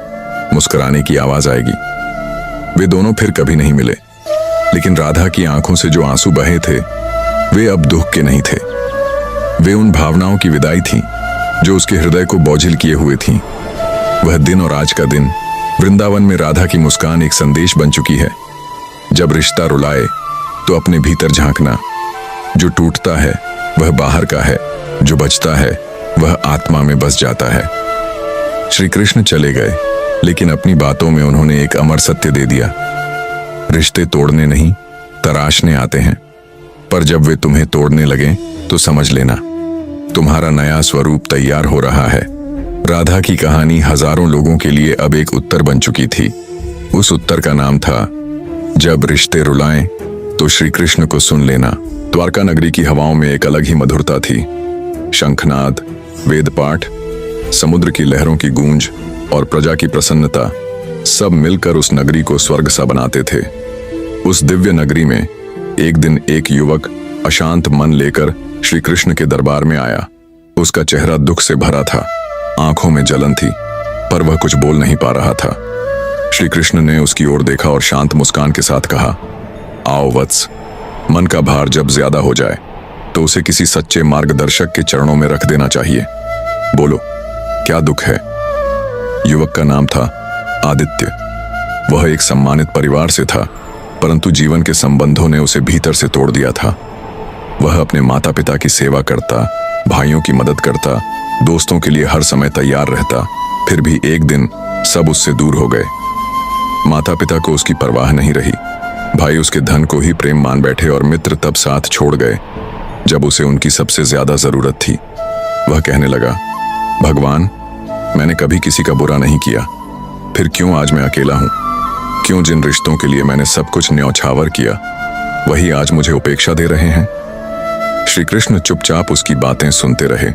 मुस्कुराने की आवाज आएगी। वे दोनों फिर कभी नहीं मिले, लेकिन राधा की आंखों से जो आंसू बहे थे वे अब दुख के नहीं थे। वे उन भावनाओं की विदाई थी जो उसके हृदय को बोझिल किए हुए थीं। वह दिन और आज का दिन वृंदावन में राधा की मुस्कान एक संदेश बन चुकी है। जब रिश्ता रुलाए तो अपने भीतर झांकना। जो टूटता है वह बाहर का है, जो बचता है वह आत्मा में बस जाता है। श्री कृष्ण चले गए, लेकिन अपनी बातों में उन्होंने एक अमर सत्य दे दिया। रिश्ते तोड़ने नहीं, तराशने आते हैं, पर जब वे तुम्हें तोड़ने लगें तो समझ लेना, तुम्हारा नया स्वरूप तैयार हो रहा है। राधा की कहानी हजारों लोगों के लिए अब एक उत्तर बन चुकी थी। उस उत्तर का नाम था, जब रिश्ते रुलाएं तो श्री कृष्ण को सुन लेना। द्वारका नगरी की हवाओं में एक अलग ही मधुरता थी। शंखनाद, वेद पाठ, समुद्र की लहरों की गूंज और प्रजा की प्रसन्नता सब मिलकर उस नगरी को स्वर्ग सा बनाते थे। उस दिव्य नगरी में एक दिन एक युवक अशांत मन लेकर श्री कृष्ण के दरबार में आया। उसका चेहरा दुख से भरा था, आंखों में जलन थी, पर वह कुछ बोल नहीं पा रहा था। श्री कृष्ण ने उसकी ओर देखा और शांत मुस्कान के साथ कहा, आओ वत्स, मन का भार जब ज्यादा हो जाए तो उसे किसी सच्चे मार्गदर्शक के चरणों में रख देना चाहिए। बोलो, क्या दुख है? युवक का नाम था आदित्य। वह एक सम्मानित परिवार से था, परंतु जीवन के संबंधों ने उसे भीतर से तोड़ दिया था। वह अपने माता पिता की सेवा करता, भाइयों की मदद करता, दोस्तों के लिए हर समय तैयार रहता, फिर भी एक दिन सब उससे दूर हो गए। माता पिता को उसकी परवाह नहीं रही, भाई उसके धन को ही प्रेम मान बैठे और मित्र तब साथ छोड़ गए जब उसे उनकी सबसे ज्यादा जरूरत थी। वह कहने लगा, भगवान, मैंने कभी किसी का बुरा नहीं किया, फिर क्यों आज मैं अकेला हूं? क्यों जिन रिश्तों के लिए मैंने सब कुछ न्यौछावर किया वही आज मुझे उपेक्षा दे रहे हैं? श्री कृष्ण चुपचाप उसकी बातें सुनते रहे।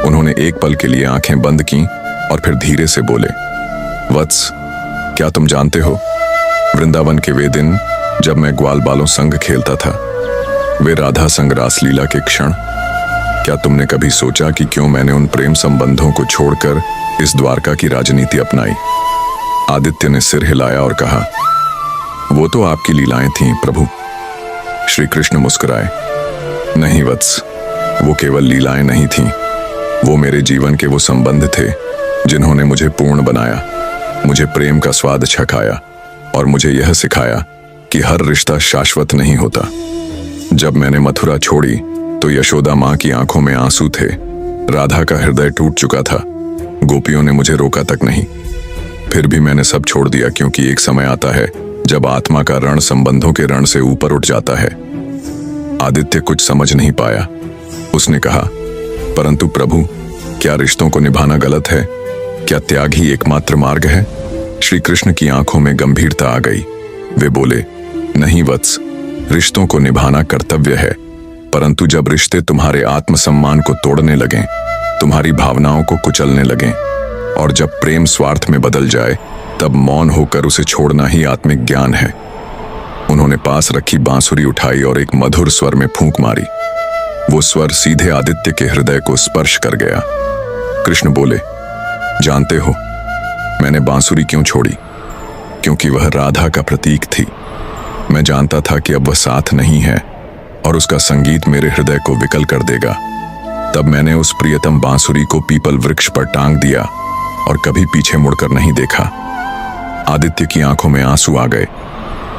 उन्होंने एक पल के लिए आंखें बंद की और फिर धीरे से बोले, वत्स, क्या तुम जानते हो, वृंदावन के वे दिन जब मैं ग्वाल बालों संग खेलता था, वे राधा संग रासलीला के क्षण, क्या तुमने कभी सोचा कि क्यों मैंने उन प्रेम संबंधों को छोड़कर इस द्वारका की राजनीति अपनाई? आदित्य ने सिर हिलाया और कहा, वो तो आपकी लीलाएं थीं प्रभु। श्री कृष्ण मुस्कुराए, नहीं वत्स, वो केवल लीलाएं नहीं थीं, वो मेरे जीवन के वो संबंध थे जिन्होंने मुझे पूर्ण बनाया, मुझे प्रेम का स्वाद छकाया और मुझे यह सिखाया कि हर रिश्ता शाश्वत नहीं होता। जब मैंने मथुरा छोड़ी तो यशोदा माँ की आंखों में आंसू थे, राधा का हृदय टूट चुका था, गोपियों ने मुझे रोका तक नहीं, फिर भी मैंने सब छोड़ दिया, क्योंकि एक समय आता है जब आत्मा का रण संबंधों के रण से ऊपर उठ जाता है। आदित्य कुछ समझ नहीं पाया। उसने कहा, परंतु प्रभु, क्या रिश्तों को निभाना गलत है? क्या त्याग ही एकमात्र मार्ग है? श्री कृष्ण की आंखों में गंभीरता आ गई। वे बोले, नहीं वत्स, रिश्तों को निभाना कर्तव्य है, परंतु जब रिश्ते तुम्हारे आत्मसम्मान को तोड़ने लगें, तुम्हारी भावनाओं को कुचलने लगें, और जब प्रेम स्वार्थ में बदल जाए, तब मौन होकर उसे छोड़ना ही आत्मिक ज्ञान है। उन्होंने पास रखी बांसुरी उठाई और एक मधुर स्वर में फूंक मारी। वो स्वर सीधे आदित्य के हृदय को स्पर्श कर गया। कृष्ण बोले, जानते हो मैंने बांसुरी क्यों छोड़ी? क्योंकि वह राधा का प्रतीक थी। मैं जानता था कि अब वह साथ नहीं है और उसका संगीत मेरे हृदय को विकल कर देगा। तब मैंने उस प्रियतम बांसुरी को पीपल वृक्ष पर टांग दिया और कभी पीछे मुड़कर नहीं देखा। आदित्य की आंखों में आंसू आ गए।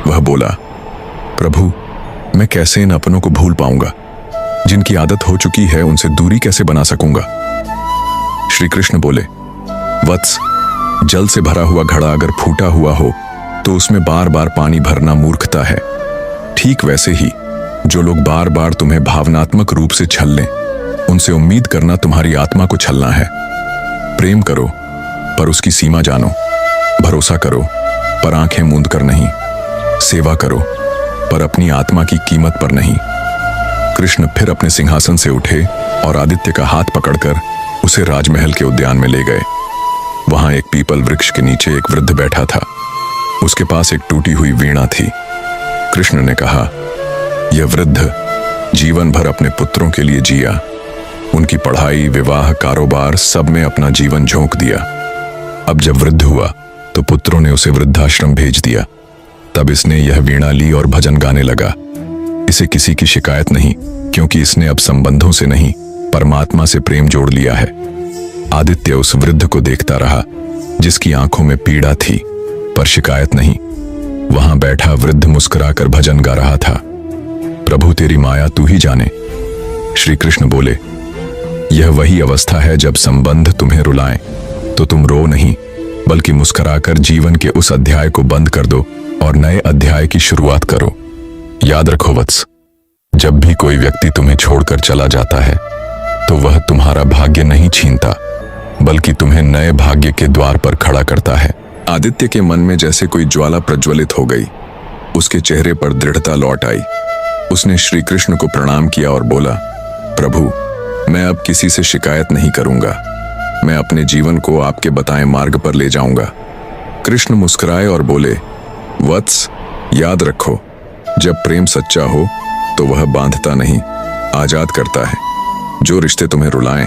वह बोला, प्रभु, मैं कैसे इन अपनों को भूल पाऊंगा? जिनकी आदत हो चुकी है उनसे दूरी कैसे बना सकूंगा? श्री कृष्ण बोले, वत्स, जल से भरा हुआ घड़ा अगर फूटा हुआ हो तो उसमें बार बार पानी भरना मूर्खता है। ठीक वैसे ही जो लोग बार बार तुम्हें भावनात्मक रूप से छल लें, उनसे उम्मीद करना तुम्हारी आत्मा को छलना है। प्रेम करो पर उसकी सीमा जानो, भरोसा करो पर आंखें मूंद कर नहीं, सेवा करो पर अपनी आत्मा की कीमत पर नहीं। कृष्ण फिर अपने सिंहासन से उठे और आदित्य का हाथ पकड़कर उसे राजमहल के उद्यान में ले गए। वहां एक पीपल वृक्ष के नीचे एक वृद्ध बैठा था। उसके पास एक टूटी हुई वीणा थी। कृष्ण ने कहा, यह वृद्ध जीवन भर अपने पुत्रों के लिए जिया। उनकी पढ़ाई, विवाह, कारोबार सब में अपना जीवन झोंक दिया। अब जब वृद्ध हुआ तो पुत्रों ने उसे वृद्धाश्रम भेज दिया। तब इसने यह वीणा ली और भजन गाने लगा। इसे किसी की शिकायत नहीं, क्योंकि इसने अब संबंधों से नहीं, परमात्मा से प्रेम जोड़ लिया है। आदित्य उस वृद्ध को देखता रहा, जिसकी आंखों में पीड़ा थी पर शिकायत नहीं। वहां बैठा वृद्ध मुस्कुराकर भजन गा रहा था। प्रभु, तेरी माया तू ही जाने। श्री कृष्ण बोले, यह वही अवस्था है जब संबंध तुम्हें रुलाएं तो तुम रो नहीं, बल्कि मुस्कुराकर जीवन के उस अध्याय को बंद कर दो और नए अध्याय की शुरुआत करो। याद रखो वत्स, जब भी कोई व्यक्ति तुम्हें छोड़कर चला जाता है तो वह तुम्हारा भाग्य नहीं छीनता, बल्कि तुम्हें नए भाग्य के द्वार पर खड़ा करता है। आदित्य के मन में जैसे कोई ज्वाला प्रज्वलित हो गई। उसके चेहरे पर दृढ़ता लौट आई। उसने श्री कृष्ण को प्रणाम किया और बोला, प्रभु, मैं अब किसी से शिकायत नहीं करूंगा। मैं अपने जीवन को आपके बताए मार्ग पर ले जाऊंगा। कृष्ण मुस्कुराए और बोले, वत्स, याद रखो, जब प्रेम सच्चा हो तो वह बांधता नहीं, आजाद करता है। जो रिश्ते तुम्हें रुलाएं,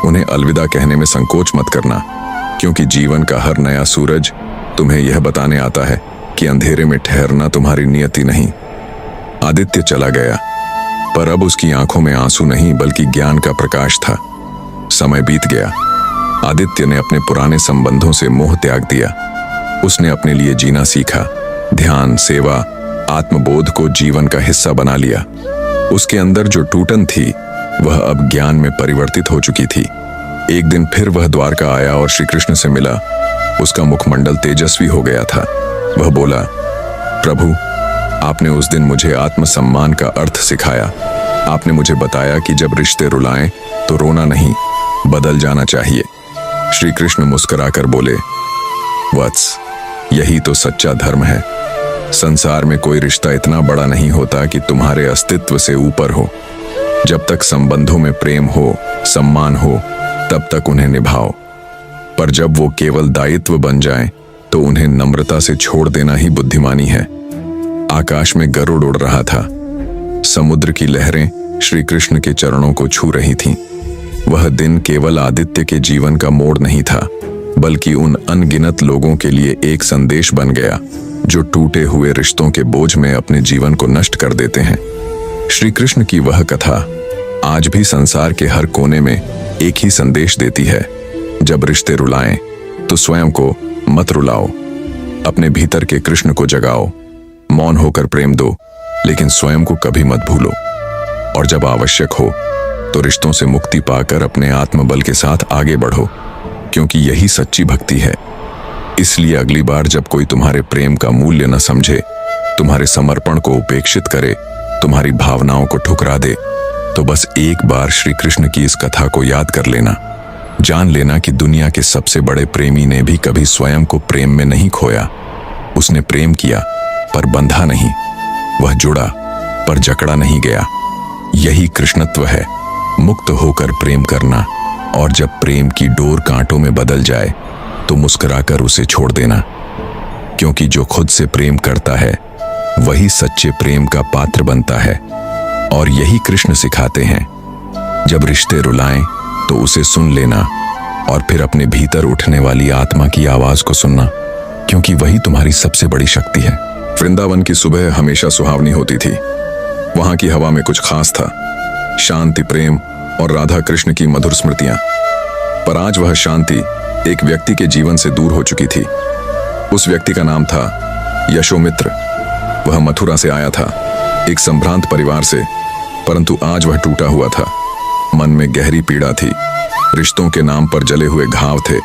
उन्हें अलविदा कहने में संकोच मत करना, क्योंकि जीवन का हर नया सूरज तुम्हें यह बताने आता है कि अंधेरे में ठहरना तुम्हारी नियति नहीं। आदित्य चला गया, पर अब उसकी आंखों में आंसू नहीं बल्कि ज्ञान का प्रकाश था। समय बीत गया। आदित्य ने अपने पुराने संबंधों से मोह त्याग दिया। उसने अपने लिए जीना सीखा। ध्यान, सेवा, आत्मबोध को जीवन का हिस्सा बना लिया। उसके अंदर जो टूटन थी वह अब ज्ञान में परिवर्तित हो चुकी थी। एक दिन फिर वह द्वारका आया और श्री कृष्ण से मिला। उसका मुखमंडल तेजस्वी हो गया था। वह बोला, प्रभु, आपने उस दिन मुझे आत्मसम्मान का अर्थ सिखाया। आपने मुझे बताया कि जब रिश्ते रुलाएं तो रोना नहीं, बदल जाना चाहिए। श्री कृष्ण मुस्कुराकर बोले, वत्स, यही तो सच्चा धर्म है। संसार में कोई रिश्ता इतना बड़ा नहीं होता कि तुम्हारे अस्तित्व से ऊपर हो। जब तक संबंधों में प्रेम हो, सम्मान हो, तब तक उन्हें निभाओ। पर जब वो केवल दायित्व बन जाएं, तो उन्हें नम्रता से छोड़ देना ही बुद्धिमानी है। आकाश में गरुड़ उड़ रहा था। समुद्र की लहरें श्री कृष्ण के चरणों को छू रही थीं। वह दिन केवल आदित्य के जीवन का मोड़ नहीं था, बल्कि उन अनगिनत लोगों के लिए एक संदेश बन गया जो टूटे हुए रिश्तों के बोझ में अपने जीवन को नष्ट कर देते हैं। श्री कृष्ण की वह कथा आज भी संसार के हर कोने में एक ही संदेश देती है, जब रिश्ते रुलाएं तो स्वयं को मत रुलाओ। अपने भीतर के कृष्ण को जगाओ। मौन होकर प्रेम दो, लेकिन स्वयं को कभी मत भूलो। और जब आवश्यक हो तो रिश्तों से मुक्ति पाकर अपने आत्मबल के साथ आगे बढ़ो, क्योंकि यही सच्ची भक्ति है। इसलिए अगली बार जब कोई तुम्हारे प्रेम का मूल्य न समझे, तुम्हारे समर्पण को उपेक्षित करे, तुम्हारी भावनाओं को ठुकरा दे, तो बस एक बार श्री कृष्ण की इस कथा को याद कर लेना। जान लेना कि दुनिया के सबसे बड़े प्रेमी ने भी कभी स्वयं को प्रेम में नहीं खोया। उसने प्रेम किया पर बंधा नहीं, वह जुड़ा पर जकड़ा नहीं गया। यही कृष्णत्व है, मुक्त होकर प्रेम करना, और जब प्रेम की डोर कांटों में बदल जाए तो मुस्कुराकर उसे छोड़ देना, क्योंकि जो खुद से प्रेम करता है वही सच्चे प्रेम का पात्र बनता है। और यही कृष्ण सिखाते हैं, जब रिश्ते रुलाएं तो उसे सुन लेना और फिर अपने भीतर उठने वाली आत्मा की आवाज को सुनना, क्योंकि वही तुम्हारी सबसे बड़ी शक्ति है। वृंदावन की सुबह हमेशा सुहावनी होती थी। वहां की हवा में कुछ खास था, शांति, प्रेम और राधा कृष्ण की मधुर स्मृतियां। पर आज वह शांति एक व्यक्ति के जीवन से दूर हो चुकी थी। उस व्यक्ति का नाम था यशोमित्र। वह मथुरा से आया था, एक संभ्रांत परिवार से, परंतु आज वह टूटा हुआ था। मन में गहरी पीड़ा थी, रिश्तों के नाम पर जले हुए घाव थे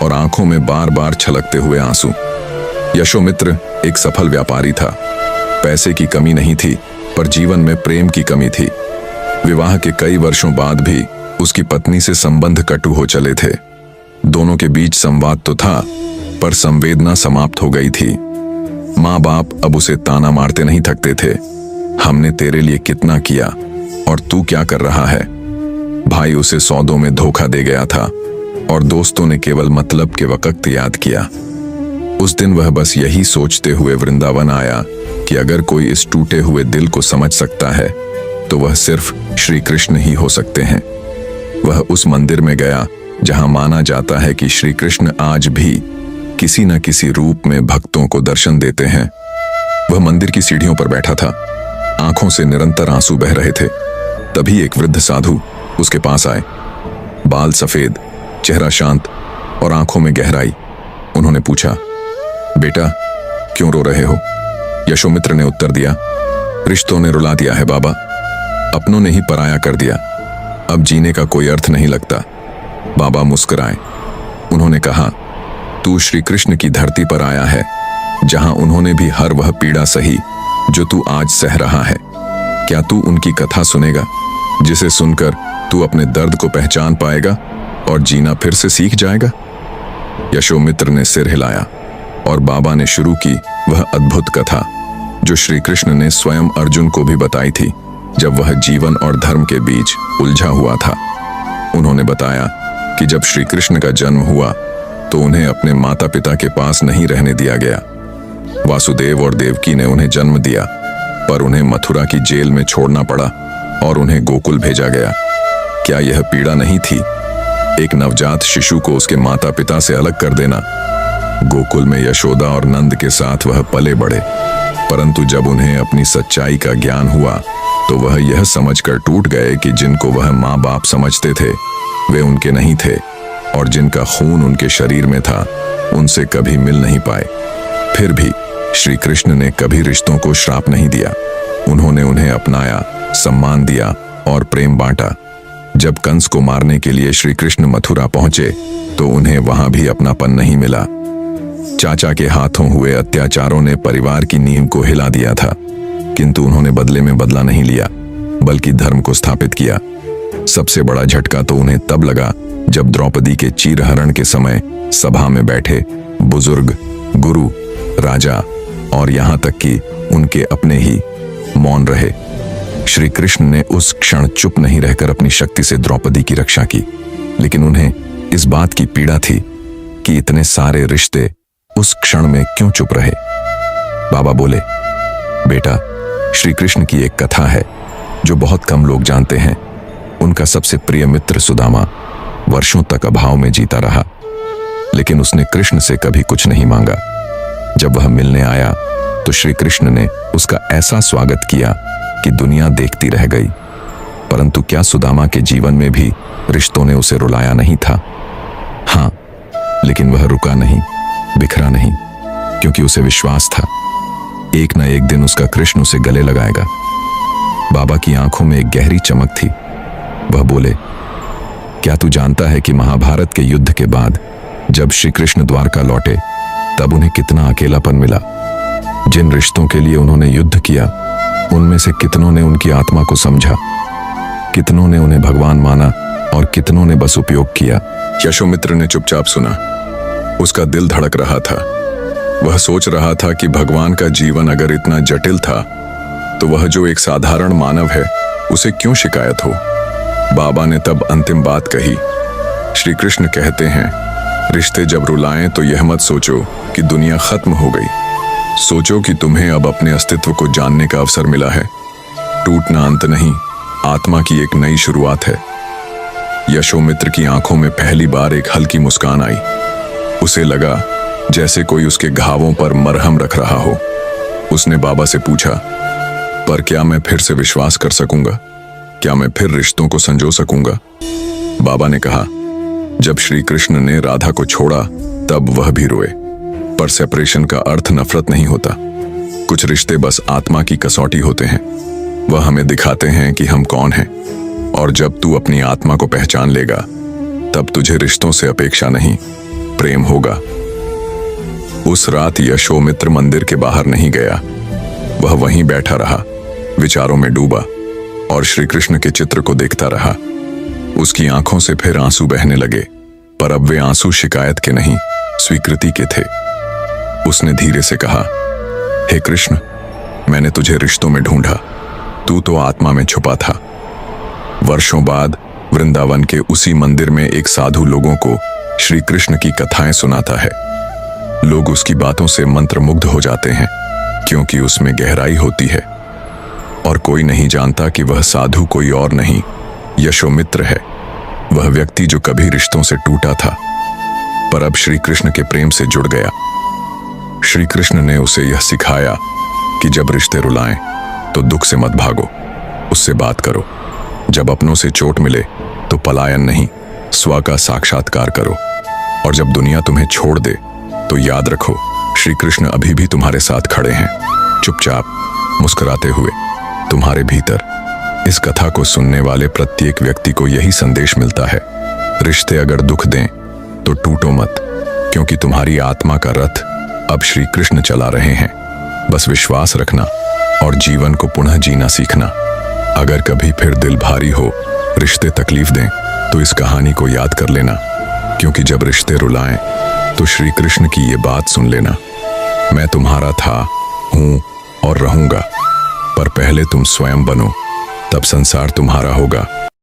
और आंखों में बार बार छलकते हुए आंसू। यशोमित्र एक सफल व्यापारी था। पैसे की कमी नहीं थी, पर जीवन में प्रेम की कमी थी। विवाह के कई वर्षों बाद भी उसकी पत्नी से संबंध कटु हो चले थे। दोनों के बीच संवाद तो था, पर संवेदना समाप्त हो गई थी। माँ बाप अब उसे ताना मारते नहीं थकते थे, हमने तेरे लिए कितना किया और तू क्या कर रहा है। भाई उसे सौदों में धोखा दे गया था और दोस्तों ने केवल मतलब के वक्त याद किया। उस दिन वह बस यही सोचते हुए वृंदावन आया कि अगर कोई इस टूटे हुए दिल को समझ सकता है तो वह सिर्फ श्री कृष्ण ही हो सकते हैं। वह उस मंदिर में गया जहां माना जाता है कि श्री कृष्ण आज भी किसी न किसी रूप में भक्तों को दर्शन देते हैं। वह मंदिर की सीढ़ियों पर बैठा था, आंखों से निरंतर आंसू बह रहे थे। तभी एक वृद्ध साधु उसके पास आए। बाल सफेद, चेहरा शांत और आंखों में गहराई। उन्होंने पूछा, बेटा क्यों रो रहे हो? यशोमित्र ने उत्तर दिया, रिश्तों ने रुला दिया है बाबा, अपनों ने ही पराया कर दिया, अब जीने का कोई अर्थ नहीं लगता। बाबा मुस्कुराए। उन्होंने कहा, तू श्री कृष्ण की धरती पर आया है जहां उन्होंने भी हर वह पीड़ा सही जो तू आज सह रहा है। क्या तू उनकी कथा सुनेगा, जिसे सुनकर तू अपने दर्द को पहचान पाएगा और जीना फिर से सीख जाएगा? यशोमित्र ने सिर हिलाया और बाबा ने शुरू की वह अद्भुत कथा जो श्री कृष्ण ने स्वयं अर्जुन को भी बताई थी जब वह जीवन और धर्म के बीच उलझा हुआ था। उन्होंने बताया कि जब श्री कृष्ण का जन्म हुआ तो उन्हें अपने माता पिता के पास नहीं रहने दिया गया। वासुदेव और देवकी ने उन्हें जन्म दिया, पर उन्हें मथुरा की जेल में छोड़ना पड़ा और उन्हें गोकुल भेजा गया। क्या यह पीड़ा नहीं थी, एक नवजात शिशु को उसके माता पिता से अलग कर देना? गोकुल में यशोदा और नंद के साथ वह पले बढ़े, परंतु जब उन्हें अपनी सच्चाई का ज्ञान हुआ तो वह यह समझकर टूट गए कि जिनको वह माँ बाप समझते थे वे उनके नहीं थे, और जिनका खून उनके शरीर में था उनसे कभी मिल नहीं पाए। फिर भी श्री कृष्ण ने कभी रिश्तों को श्राप नहीं दिया। उन्होंने उन्हें अपनाया, सम्मान दिया और प्रेम बांटा। जब कंस को मारने के लिए श्री कृष्ण मथुरा पहुंचे तो उन्हें वहां भी अपनापन नहीं मिला। चाचा के हाथों हुए अत्याचारों ने परिवार की नींव को हिला दिया था, किंतु उन्होंने बदले में बदला नहीं लिया, बल्कि धर्म को स्थापित किया। सबसे बड़ा झटका तो उन्हें तब लगा जब द्रौपदी के चीरहरण के समय सभा में बैठे बुजुर्ग, गुरु, राजा और यहां तक कि उनके अपने ही मौन रहे। श्री कृष्ण ने उस क्षण चुप नहीं रहकर अपनी शक्ति से द्रौपदी की रक्षा की, लेकिन उन्हें इस बात की पीड़ा थी कि इतने सारे रिश्ते उस क्षण में क्यों चुप रहे। बाबा बोले, बेटा, श्री कृष्ण की एक कथा है जो बहुत कम लोग जानते हैं। उनका सबसे प्रिय मित्र सुदामा वर्षों तक अभाव में जीता रहा, लेकिन उसने कृष्ण से कभी कुछ नहीं मांगा। जब वह मिलने आया तो श्री कृष्ण ने उसका ऐसा स्वागत किया कि दुनिया देखती रह गई। परंतु क्या सुदामा के जीवन में भी रिश्तों ने उसे रुलाया नहीं था? हाँ, लेकिन वह रुका नहीं, बिखरा नहीं, क्योंकि उसे विश्वास था एक न एक दिन उसका कृष्ण उसे गले लगाएगा। बाबा की आंखों में एक गहरी चमक थी। वह बोले, क्या तू जानता है कि महाभारत के युद्ध के बाद जब श्री कृष्ण द्वारका लौटे तब उन्हें कितना अकेलापन मिला। जिन रिश्तों के लिए उन्होंने युद्ध किया, उनमें से कितनों ने उनकी आत्मा को समझा, कितनों ने उन्हें भगवान माना और कितनों ने बस उपयोग किया। यशोमित्र ने चुपचाप सुना। उसका दिल धड़क रहा था। वह सोच रहा था कि भगवान का जीवन अगर इतना जटिल था तो वह जो एक साधारण मानव है उसे क्यों शिकायत हो। बाबा ने तब अंतिम बात कही। श्री कृष्ण कहते हैं, रिश्ते जब रुलाएं तो यह मत सोचो कि दुनिया खत्म हो गई। सोचो कि तुम्हें अब अपने अस्तित्व को जानने का अवसर मिला है। टूटना अंत नहीं, आत्मा की एक नई शुरुआत है। यशोमित्र की आंखों में पहली बार एक हल्की मुस्कान आई। उसे लगा जैसे कोई उसके घावों पर मरहम रख रहा हो। उसने बाबा से पूछा, पर क्या मैं फिर से विश्वास कर सकूंगा? क्या मैं फिर रिश्तों को संजो सकूंगा? बाबा ने कहा, जब श्री कृष्ण ने राधा को छोड़ा तब वह भी रोए। पर सेपरेशन का अर्थ नफरत नहीं होता। कुछ रिश्ते बस आत्मा की कसौटी होते हैं। वह हमें दिखाते हैं कि हम कौन हैं। और जब तू अपनी आत्मा को पहचान लेगा तब तुझे रिश्तों से अपेक्षा नहीं, प्रेम होगा। उस रात यशोमित्र मंदिर के बाहर नहीं गया। वह वहीं बैठा रहा, विचारों में डूबा और श्री कृष्ण के चित्र को देखता रहा। उसकी आंखों से फिर आंसू बहने लगे, पर अब वे आंसू शिकायत के नहीं, स्वीकृति के थे। उसने धीरे से कहा, हे कृष्ण, मैंने तुझे रिश्तों में ढूंढा, तू तो आत्मा में छुपा था। वर्षों बाद वृंदावन के उसी मंदिर में एक साधु लोगों को श्री कृष्ण की कथाएं सुनाता है। लोग उसकी बातों से मंत्रमुग्ध हो जाते हैं क्योंकि उसमें गहराई होती है। और कोई नहीं जानता कि वह साधु कोई और नहीं, यशोमित्र है। वह व्यक्ति जो कभी रिश्तों से टूटा था पर अब श्री कृष्ण के प्रेम से जुड़ गया। श्री कृष्ण ने उसे यह सिखाया कि जब रिश्ते रुलाएं तो दुख से मत भागो, उससे बात करो। जब अपनों से चोट मिले तो पलायन नहीं, स्व का साक्षात्कार करो। और जब दुनिया तुम्हें छोड़ दे तो याद रखो, श्री कृष्ण अभी भी तुम्हारे साथ खड़े हैं, चुपचाप मुस्कुराते हुए तुम्हारे भीतर। इस कथा को सुनने वाले प्रत्येक व्यक्ति को यही संदेश मिलता है, रिश्ते अगर दुख दें तो टूटो मत, क्योंकि तुम्हारी आत्मा का रथ अब श्री कृष्ण चला रहे हैं। बस विश्वास रखना और जीवन को पुनः जीना सीखना। अगर कभी फिर दिल भारी हो, रिश्ते तकलीफ दें, तो इस कहानी को याद कर लेना, क्योंकि जब रिश्ते रुलाएं तो श्री कृष्ण की ये बात सुन लेना, मैं तुम्हारा था, हूं और रहूंगा, पर पहले तुम स्वयं बनो, तब संसार तुम्हारा होगा।